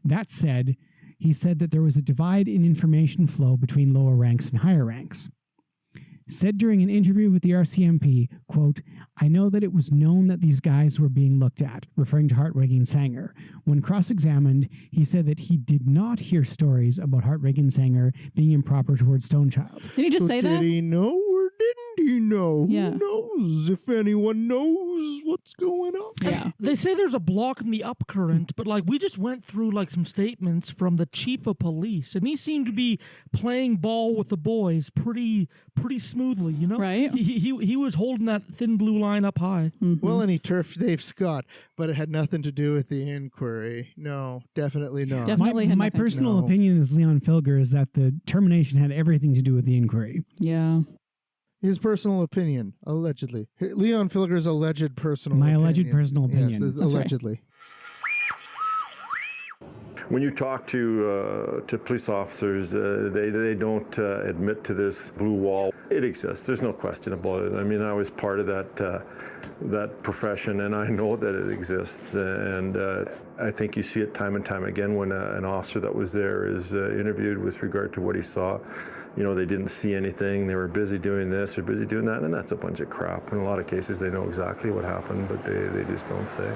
That said, he said that there was a divide in information flow between lower ranks and higher ranks. Said during an interview with the RCMP, quote, I know that it was known that these guys were being looked at, referring to Hartwig and Sanger. When cross-examined, he said that he did not hear stories about Hartwig and Sanger being improper towards Stonechild. Did he just say that? Did he know or didn't he know? Yeah. Who knows if anyone knows what's going on? Yeah. They say there's a block in the upcurrent, but like we just went through like some statements from the chief of police, and he seemed to be playing ball with the boys pretty smoothly, you know? Right. He was holding that thin blue line up high. Mm-hmm. Well, and he turfed Dave Scott, but it had nothing to do with the inquiry. No, definitely not. My personal opinion as Leon Filger is that the termination had everything to do with the inquiry. Yeah. His personal opinion, allegedly. Leon Filger's alleged personal opinion. My alleged personal opinion. Yes, That's allegedly. When you talk to police officers, they don't admit to this blue wall. It exists. There's no question about it. I mean, I was part of that profession, and I know that it exists. And I think you see it time and time again when an officer that was there is interviewed with regard to what he saw. You know, they didn't see anything. They were busy doing this or busy doing that, and that's a bunch of crap. In a lot of cases, they know exactly what happened, but they just don't say.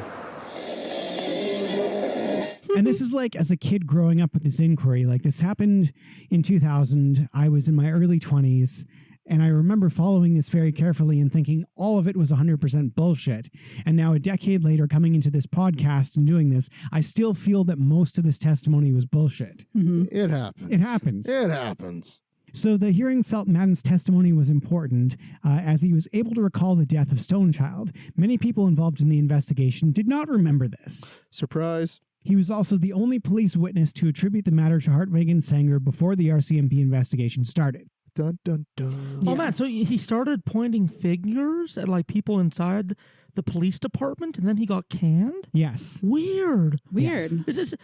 And this is like, as a kid growing up with this inquiry, like this happened in 2000. I was in my early 20s, and I remember following this very carefully and thinking all of it was 100% bullshit. And now a decade later, coming into this podcast and doing this, I still feel that most of this testimony was bullshit. Mm-hmm. It happens. It happens. It happens. So the hearing felt Madden's testimony was important as he was able to recall the death of Stonechild. Many people involved in the investigation did not remember this. Surprise. He was also the only police witness to attribute the matter to Hartwig and Sanger before the RCMP investigation started. Dun, dun, dun. Oh, man, so he started pointing fingers at, like, people inside the police department and then he got canned? Yes. Weird. Weird. Is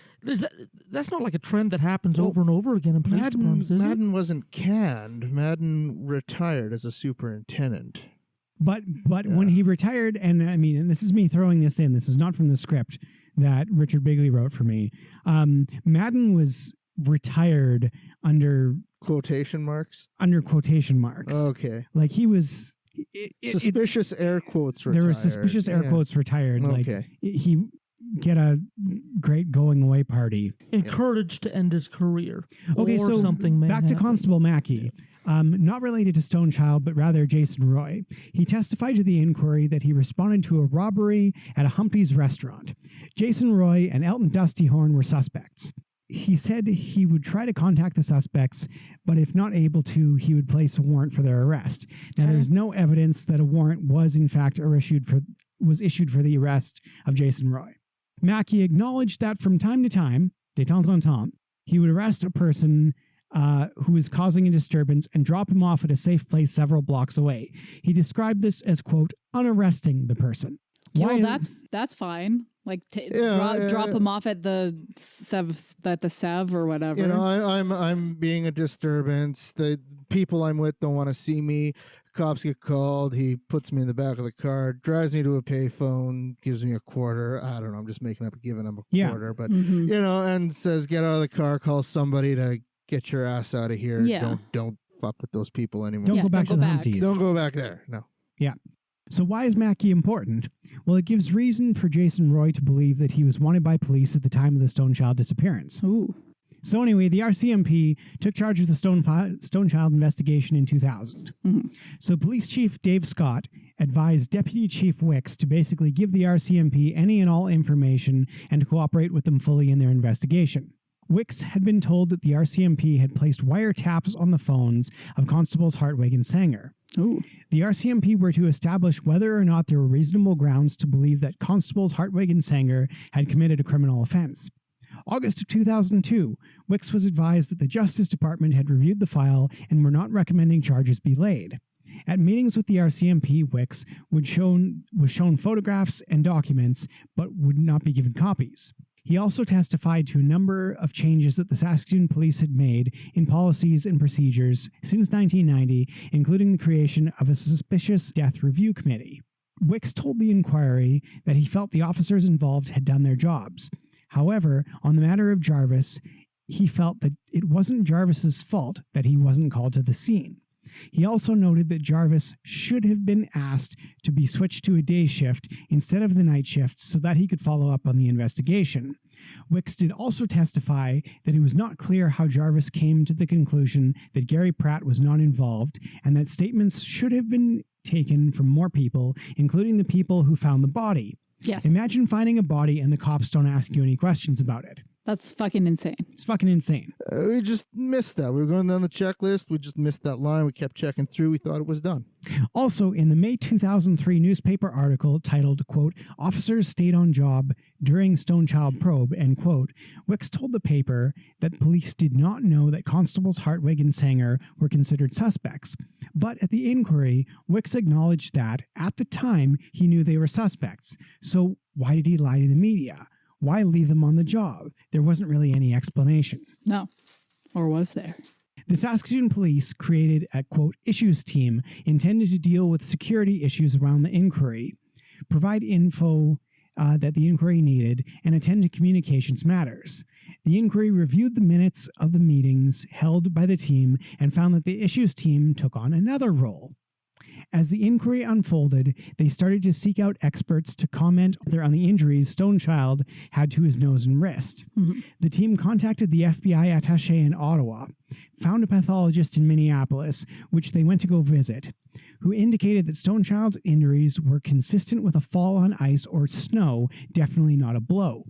that's not like a trend that happens over and over again in police departments, is Madden wasn't canned. Madden retired as a superintendent. But when he retired, and I mean, and this is me throwing this in, this is not from the script that Richard Bigley wrote for me. Madden was retired under quotation marks. Okay. Like he was suspicious air quotes retired. There were suspicious air quotes retired. Like Okay. he get a great going away party. Encouraged to end his career. Okay, or so something may back to happen. Constable Mackey. Not related to Stonechild, but rather Jason Roy. He testified to the inquiry that he responded to a robbery at a Humpty's restaurant. Jason Roy and Elton Dusty Horn were suspects. He said he would try to contact the suspects, but if not able to, he would place a warrant for their arrest. Now, there's no evidence that a warrant was in fact issued for the arrest of Jason Roy. Mackey acknowledged that from time to time, de temps en temps, he would arrest a person who was causing a disturbance and drop him off at a safe place several blocks away. He described this as, quote, unarresting the person. Well, that's fine. Like drop him off at the Sev or whatever. You know, I'm being a disturbance. The people I'm with don't want to see me. Cops get called. He puts me in the back of the car, drives me to a payphone, gives me a quarter. I don't know. I'm just making up, giving him a quarter, but you know, and says, "Get out of the car. Call somebody to get your ass out of here. Yeah. Don't fuck with those people anymore. Don't go back to the Humpties. Don't go back there. No. Yeah. So why is Mackey important? Well, it gives reason for Jason Roy to believe that he was wanted by police at the time of the Stonechild disappearance. Ooh. So anyway, the RCMP took charge of the Stonechild investigation in 2000. Mm-hmm. So Police Chief Dave Scott advised Deputy Chief Wicks to basically give the RCMP any and all information and to cooperate with them fully in their investigation. Wicks had been told that the RCMP had placed wiretaps on the phones of Constables Hartwig and Sanger. Ooh. The RCMP were to establish whether or not there were reasonable grounds to believe that Constables Hartwig and Sanger had committed a criminal offense. August of 2002, Wicks was advised that the Justice Department had reviewed the file and were not recommending charges be laid. At meetings with the RCMP, Wicks was shown photographs and documents, but would not be given copies. He also testified to a number of changes that the Saskatoon Police had made in policies and procedures since 1990, including the creation of a suspicious death review committee. Wicks told the inquiry that he felt the officers involved had done their jobs. However, on the matter of Jarvis, he felt that it wasn't Jarvis's fault that he wasn't called to the scene. He also noted that Jarvis should have been asked to be switched to a day shift instead of the night shift so that he could follow up on the investigation. Wicks did also testify that it was not clear how Jarvis came to the conclusion that Gary Pratt was not involved and that statements should have been taken from more people, including the people who found the body. Yes. Imagine finding a body and the cops don't ask you any questions about it. That's fucking insane. It's fucking insane. We just missed that. We were going down the checklist. We just missed that line. We kept checking through. We thought it was done. Also, in the May 2003 newspaper article titled, quote, "Officers Stayed on Job During Stonechild Probe," end quote, Wicks told the paper that police did not know that Constables Hartwig and Sanger were considered suspects. But at the inquiry, Wicks acknowledged that, at the time, he knew they were suspects. So why did he lie to the media? Why leave them on the job? There wasn't really any explanation. No. Or was there? The Saskatoon Police created a, quote, issues team intended to deal with security issues around the inquiry, provide info that the inquiry needed, and attend to communications matters. The inquiry reviewed the minutes of the meetings held by the team and found that the issues team took on another role. As the inquiry unfolded, they started to seek out experts to comment on the injuries Stonechild had to his nose and wrist. Mm-hmm. The team contacted the FBI attaché in Ottawa, found a pathologist in Minneapolis, which they went to go visit, who indicated that Stonechild's injuries were consistent with a fall on ice or snow, definitely not a blow.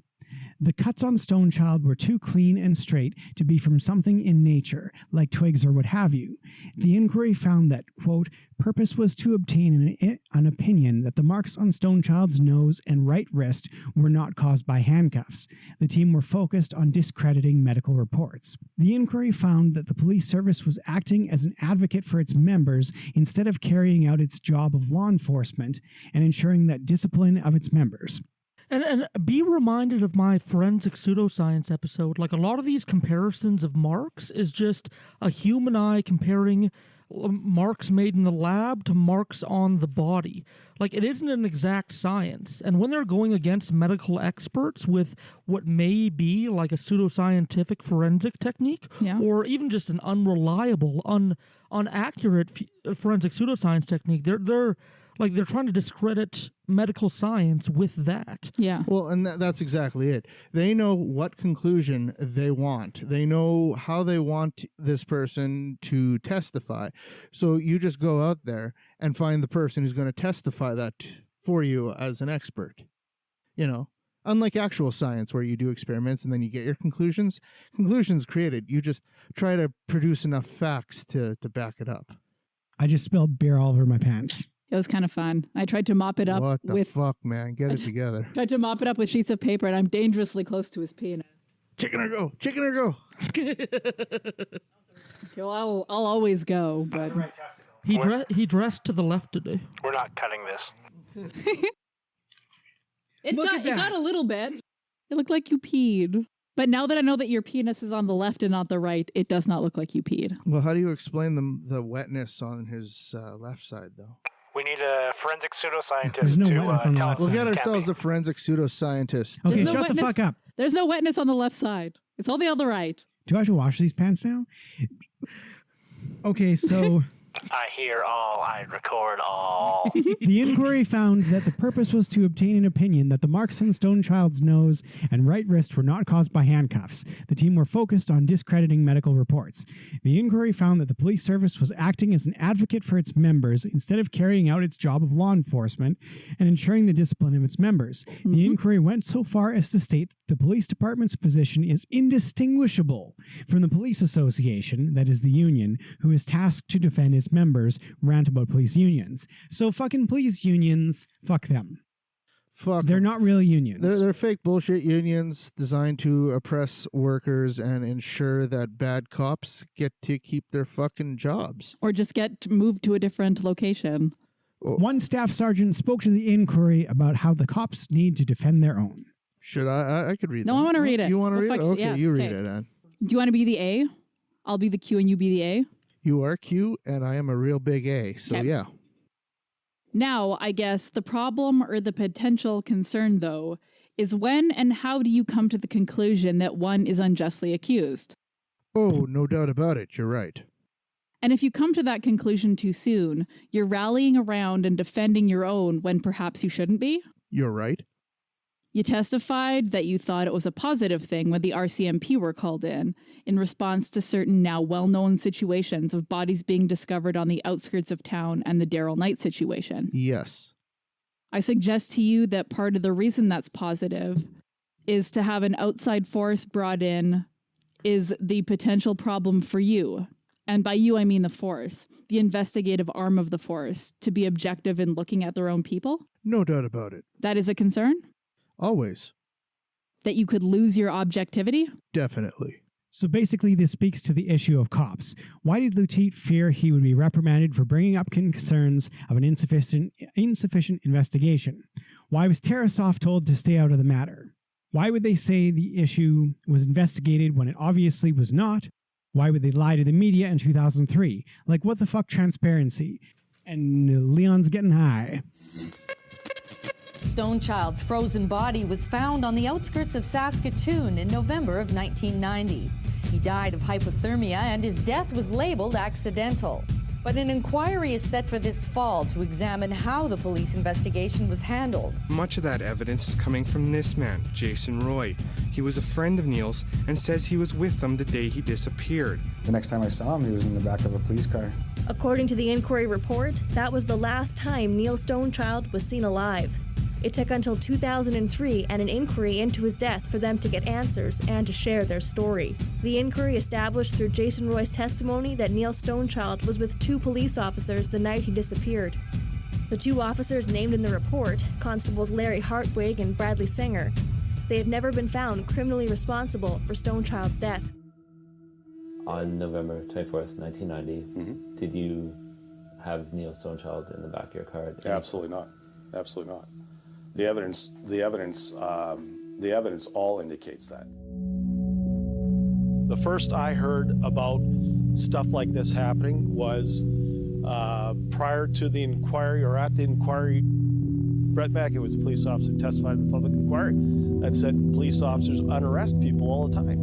The cuts on Stonechild were too clean and straight to be from something in nature, like twigs or what have you. The inquiry found that, quote, purpose was to obtain an opinion that the marks on Stonechild's nose and right wrist were not caused by handcuffs. The team were focused on discrediting medical reports. The inquiry found that the police service was acting as an advocate for its members instead of carrying out its job of law enforcement and ensuring that discipline of its members. And be reminded of my forensic pseudoscience episode. Like, a lot of these comparisons of marks is just a human eye comparing marks made in the lab to marks on the body. Like, it isn't an exact science. And when they're going against medical experts with what may be like a pseudoscientific forensic technique, or even just an unreliable, inaccurate forensic pseudoscience technique, they're trying to discredit medical science with that. Yeah. Well, and that's exactly it. They know what conclusion they want. They know how they want this person to testify. So you just go out there and find the person who's going to testify that for you as an expert. You know, unlike actual science where you do experiments and then you get your conclusions created. You just try to produce enough facts to back it up. I just spilled beer all over my pants. It was kind of fun. I tried to mop it up What the with... fuck, man? Get it together. Tried to mop it up with sheets of paper, and I'm dangerously close to his penis. Chicken or go. Chicken or go. Well, I'll always go, but... He dressed to the left today. We're not cutting this. It got a little bit. It looked like you peed. But now that I know that your penis is on the left and not the right, it does not look like you peed. Well, how do you explain the wetness on his left side, though? We need a forensic pseudoscientist There's no to wetness on the tell left us. We'll side. get ourselves a forensic pseudoscientist. Okay, no shut wetness. the fuck up. There's no wetness on the left side. It's all the other right. Do I have to wash these pants now? Okay, so... I hear all, I record all. The inquiry found that the purpose was to obtain an opinion that the marks on Stonechild's nose and right wrist were not caused by handcuffs. The team were focused on discrediting medical reports. The inquiry found that the police service was acting as an advocate for its members instead of carrying out its job of law enforcement and ensuring the discipline of its members. The inquiry went so far as to state that the police department's position is indistinguishable from the police association, that is the union, who is tasked to defend its members, rant about police unions. So fucking police unions, fuck them. They're not real unions. They're fake bullshit unions designed to oppress workers and ensure that bad cops get to keep their fucking jobs. Or just get moved to a different location. One staff sergeant spoke to the inquiry about how the cops need to defend their own. Should I could read that. No, I want to read it. You want to read it? Okay, yes, you read okay. it, Ann. Do you want to be the A? I'll be the Q and you be the A. You are Q, and I am a real big A, so Okay. yeah. Now, I guess the problem or the potential concern, though, is when and how do you come to the conclusion that one is unjustly accused? Oh, no doubt about it. You're right. And if you come to that conclusion too soon, you're rallying around and defending your own when perhaps you shouldn't be? You're right. You testified that you thought it was a positive thing when the RCMP were called in response to certain now well-known situations of bodies being discovered on the outskirts of town and the Daryl Knight situation. Yes. I suggest to you that part of the reason that's positive is to have an outside force brought in is the potential problem for you. And by you, I mean the force, the investigative arm of the force, to be objective in looking at their own people. No doubt about it. That is a concern? Always. That you could lose your objectivity? Definitely. So basically, this speaks to the issue of cops. Why did Lieutenant fear he would be reprimanded for bringing up concerns of an insufficient investigation? Why was Tarasoff told to stay out of the matter? Why would they say the issue was investigated when it obviously was not? Why would they lie to the media in 2003? Like, what the fuck transparency? And Leon's getting high. Stonechild's frozen body was found on the outskirts of Saskatoon in November of 1990. He died of hypothermia and his death was labeled accidental. But an inquiry is set for this fall to examine how the police investigation was handled. Much of that evidence is coming from this man, Jason Roy. He was a friend of Neil's and says he was with them the day he disappeared. The next time I saw him, he was in the back of a police car. According to the inquiry report, that was the last time Neil Stonechild was seen alive. It took until 2003 and an inquiry into his death for them to get answers and to share their story. The inquiry established through Jason Roy's testimony that Neil Stonechild was with 2 police officers the night he disappeared. The 2 officers named in the report, Constables Larry Hartwig and Bradley Singer, they have never been found criminally responsible for Stonechild's death. On November 24th, 1990, did you have Neil Stonechild in the back of your car? Absolutely not. Absolutely not. The evidence all indicates that. The first I heard about stuff like this happening was prior to the inquiry, or at the inquiry. Brett Mackey was a police officer, testified in the public inquiry, that said police officers unarrest people all the time.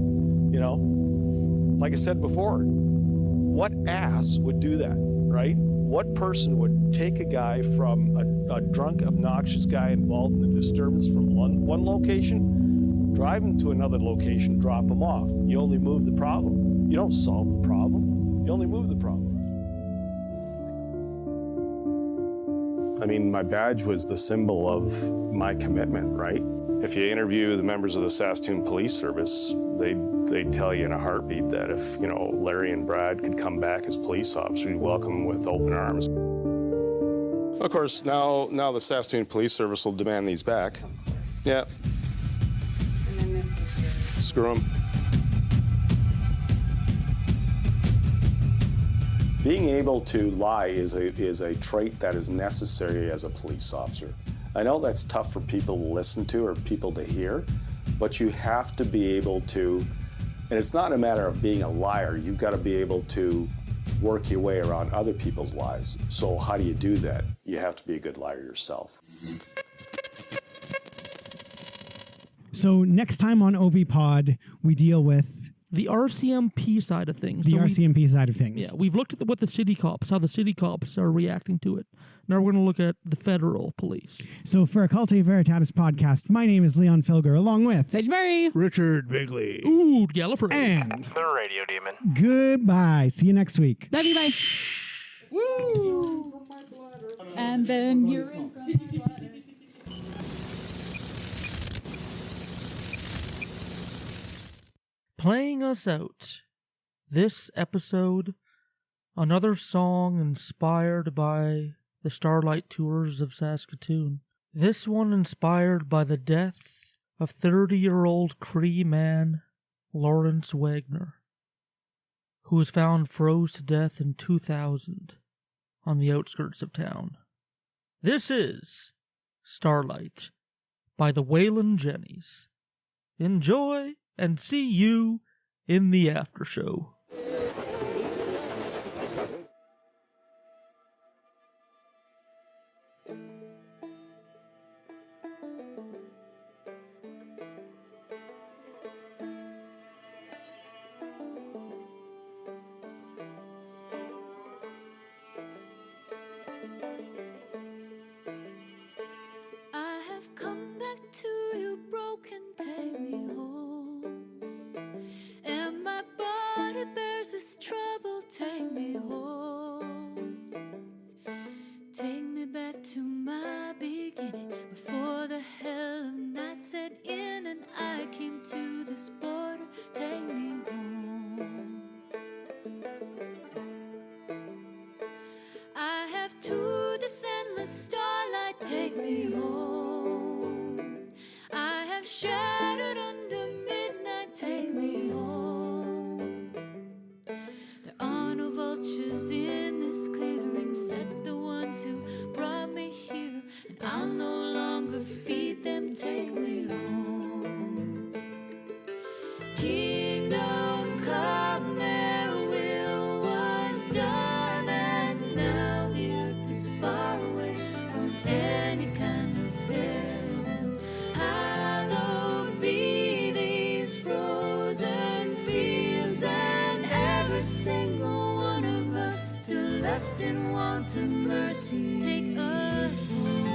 You know, like I said before, what ass would do that, right? What person would take a guy from a drunk, obnoxious guy involved in a disturbance from one location, drive him to another location, drop him off? You only move the problem. You don't solve the problem. You only move the problem. I mean, my badge was the symbol of my commitment, right? If you interview the members of the Saskatoon Police Service, they tell you in a heartbeat that if, you know, Larry and Brad could come back as police officers, we'd welcome them with open arms. Of course, now the Saskatoon Police Service will demand these back. Yeah. And then this is your... Screw them. Being able to lie is a trait that is necessary as a police officer. I know that's tough for people to listen to or people to hear, but you have to be able to, and it's not a matter of being a liar, you've got to be able to work your way around other people's lies. So how do you do that? You have to be a good liar yourself. So next time on OV Pod, we deal with the RCMP side of things. The RCMP side of things. Yeah, we've looked at what the city cops, how the city cops are reacting to it. Now we're going to look at the federal police. So for Occultae Veritatis podcast, my name is Leon Filger, along with Sage Mary, Richard Bigley, Ooh, Gallifrey, and the Radio Demon. Goodbye. See you next week. Love you, bye. Woo! And then you're in. Playing us out this episode, another song inspired by the Starlight tours of Saskatoon. This one inspired by the death of 30-year-old Cree man Lawrence Wagner, who was found froze to death in 2000 on the outskirts of town. This is Starlight by the Wailin Jennys. Enjoy and see you in the after show. I have come back to you broken, take me home. And my body bears this trouble, take me home. Take me back to my beginning, before the hell of night set in and I came to this border, take me home. I have to this endless starlight, take me home. I have shattered under midnight, take me home. There are no vultures in this clearing except the ones who brought me here, and I'll no longer feed them, take me home. Kingdom come, their will was done, and now the earth is far away from any kind of heaven. Hallowed be these frozen fields, and every single one of us still left in want of mercy. Take us home.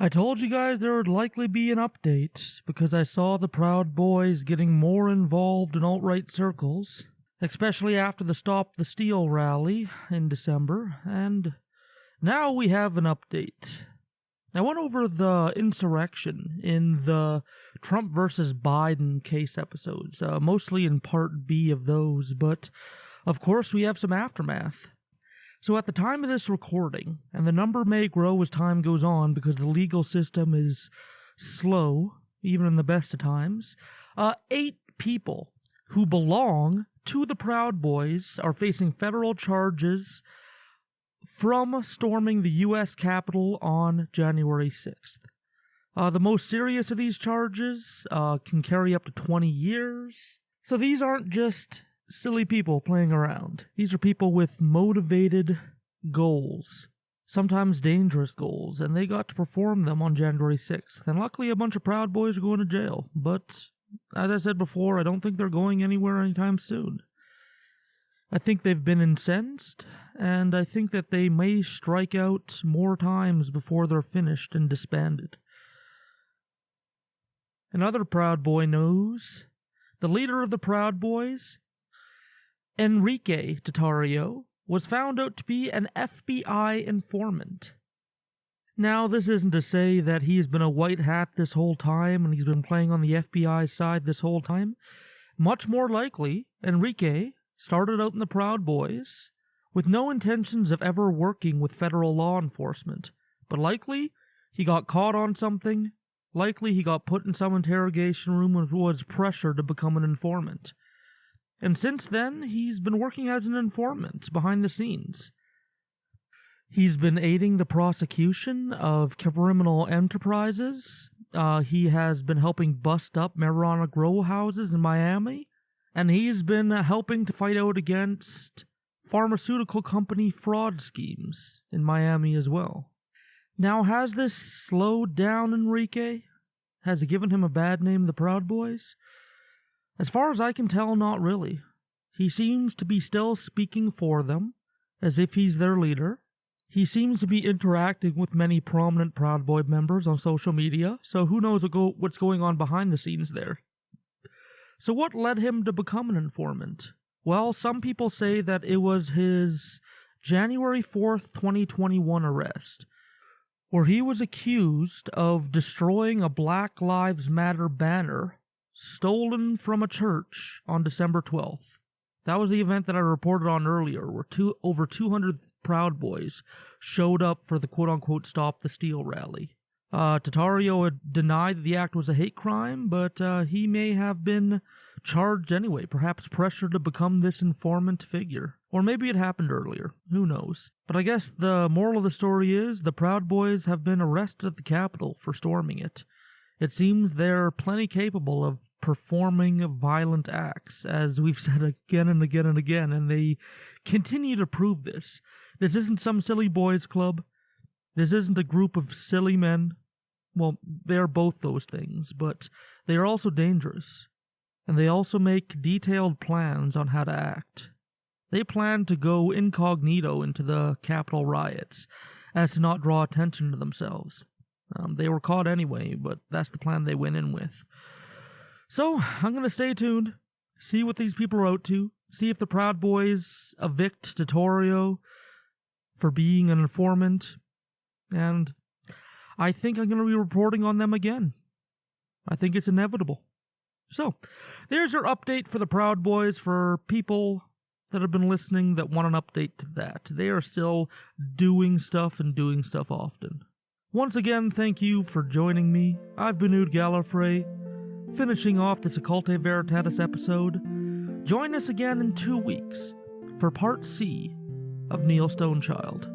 I told you guys there would likely be an update because I saw the Proud Boys getting more involved in alt-right circles, especially after the Stop the Steal rally in December, and now we have an update. I went over the insurrection in the Trump versus Biden case episodes, mostly in part B of those, but of course we have some aftermath. So at the time of this recording, and the number may grow as time goes on because the legal system is slow, even in the best of times, 8 people who belong to the Proud Boys are facing federal charges from storming the U.S. Capitol on January 6th. The most serious of these charges can carry up to 20 years. So these aren't just silly people playing around. These are people with motivated goals, sometimes dangerous goals, and they got to perform them on January 6th. And luckily a bunch of Proud Boys are going to jail, but as I said before, I don't think they're going anywhere anytime soon. I think they've been incensed, and I think that they may strike out more times before they're finished and disbanded. Another Proud Boy knows. The leader of the Proud Boys, Enrique Tatario, was found out to be an FBI informant. Now, this isn't to say that he's been a white hat this whole time and he's been playing on the FBI side this whole time. Much more likely, Enrique started out in the Proud Boys with no intentions of ever working with federal law enforcement, but likely he got caught on something, likely he got put in some interrogation room and was pressured to become an informant. And since then, he's been working as an informant behind the scenes. He's been aiding the prosecution of criminal enterprises. He has been helping bust up marijuana grow houses in Miami. And he's been helping to fight out against pharmaceutical company fraud schemes in Miami as well. Now, has this slowed down Enrique? Has it given him a bad name, the Proud Boys? As far as I can tell, not really. He seems to be still speaking for them, as if he's their leader. He seems to be interacting with many prominent Proud Boy members on social media, so who knows what's going on behind the scenes there. So what led him to become an informant? Well, some people say that it was his January 4th, 2021 arrest, where he was accused of destroying a Black Lives Matter banner stolen from a church on December 12th. That was the event that I reported on earlier, where over 200 Proud Boys showed up for the quote-unquote Stop the Steal rally. Tatario had denied that the act was a hate crime, but he may have been charged anyway, perhaps pressured to become this informant figure. Or maybe it happened earlier, who knows. But I guess the moral of the story is the Proud Boys have been arrested at the Capitol for storming it. It seems they're plenty capable of performing violent acts, as we've said again and again and again, and they continue to prove this. This isn't some silly boys club. This isn't a group of silly men. Well, they're both those things, but they are also dangerous. And they also make detailed plans on how to act. They plan to go incognito into the Capitol riots, as to not draw attention to themselves. They were caught anyway, but that's the plan they went in with. So, I'm going to stay tuned, see what these people are out to, see if the Proud Boys evict Tatario for being an informant, and I think I'm going to be reporting on them again. I think it's inevitable. So, there's your update for the Proud Boys for people that have been listening that want an update to that. They are still doing stuff and doing stuff often. Once again, thank you for joining me. I've been Ood Gallifrey, finishing off this Occultae Veritatis episode. Join us again in 2 weeks for Part C of Neil Stonechild.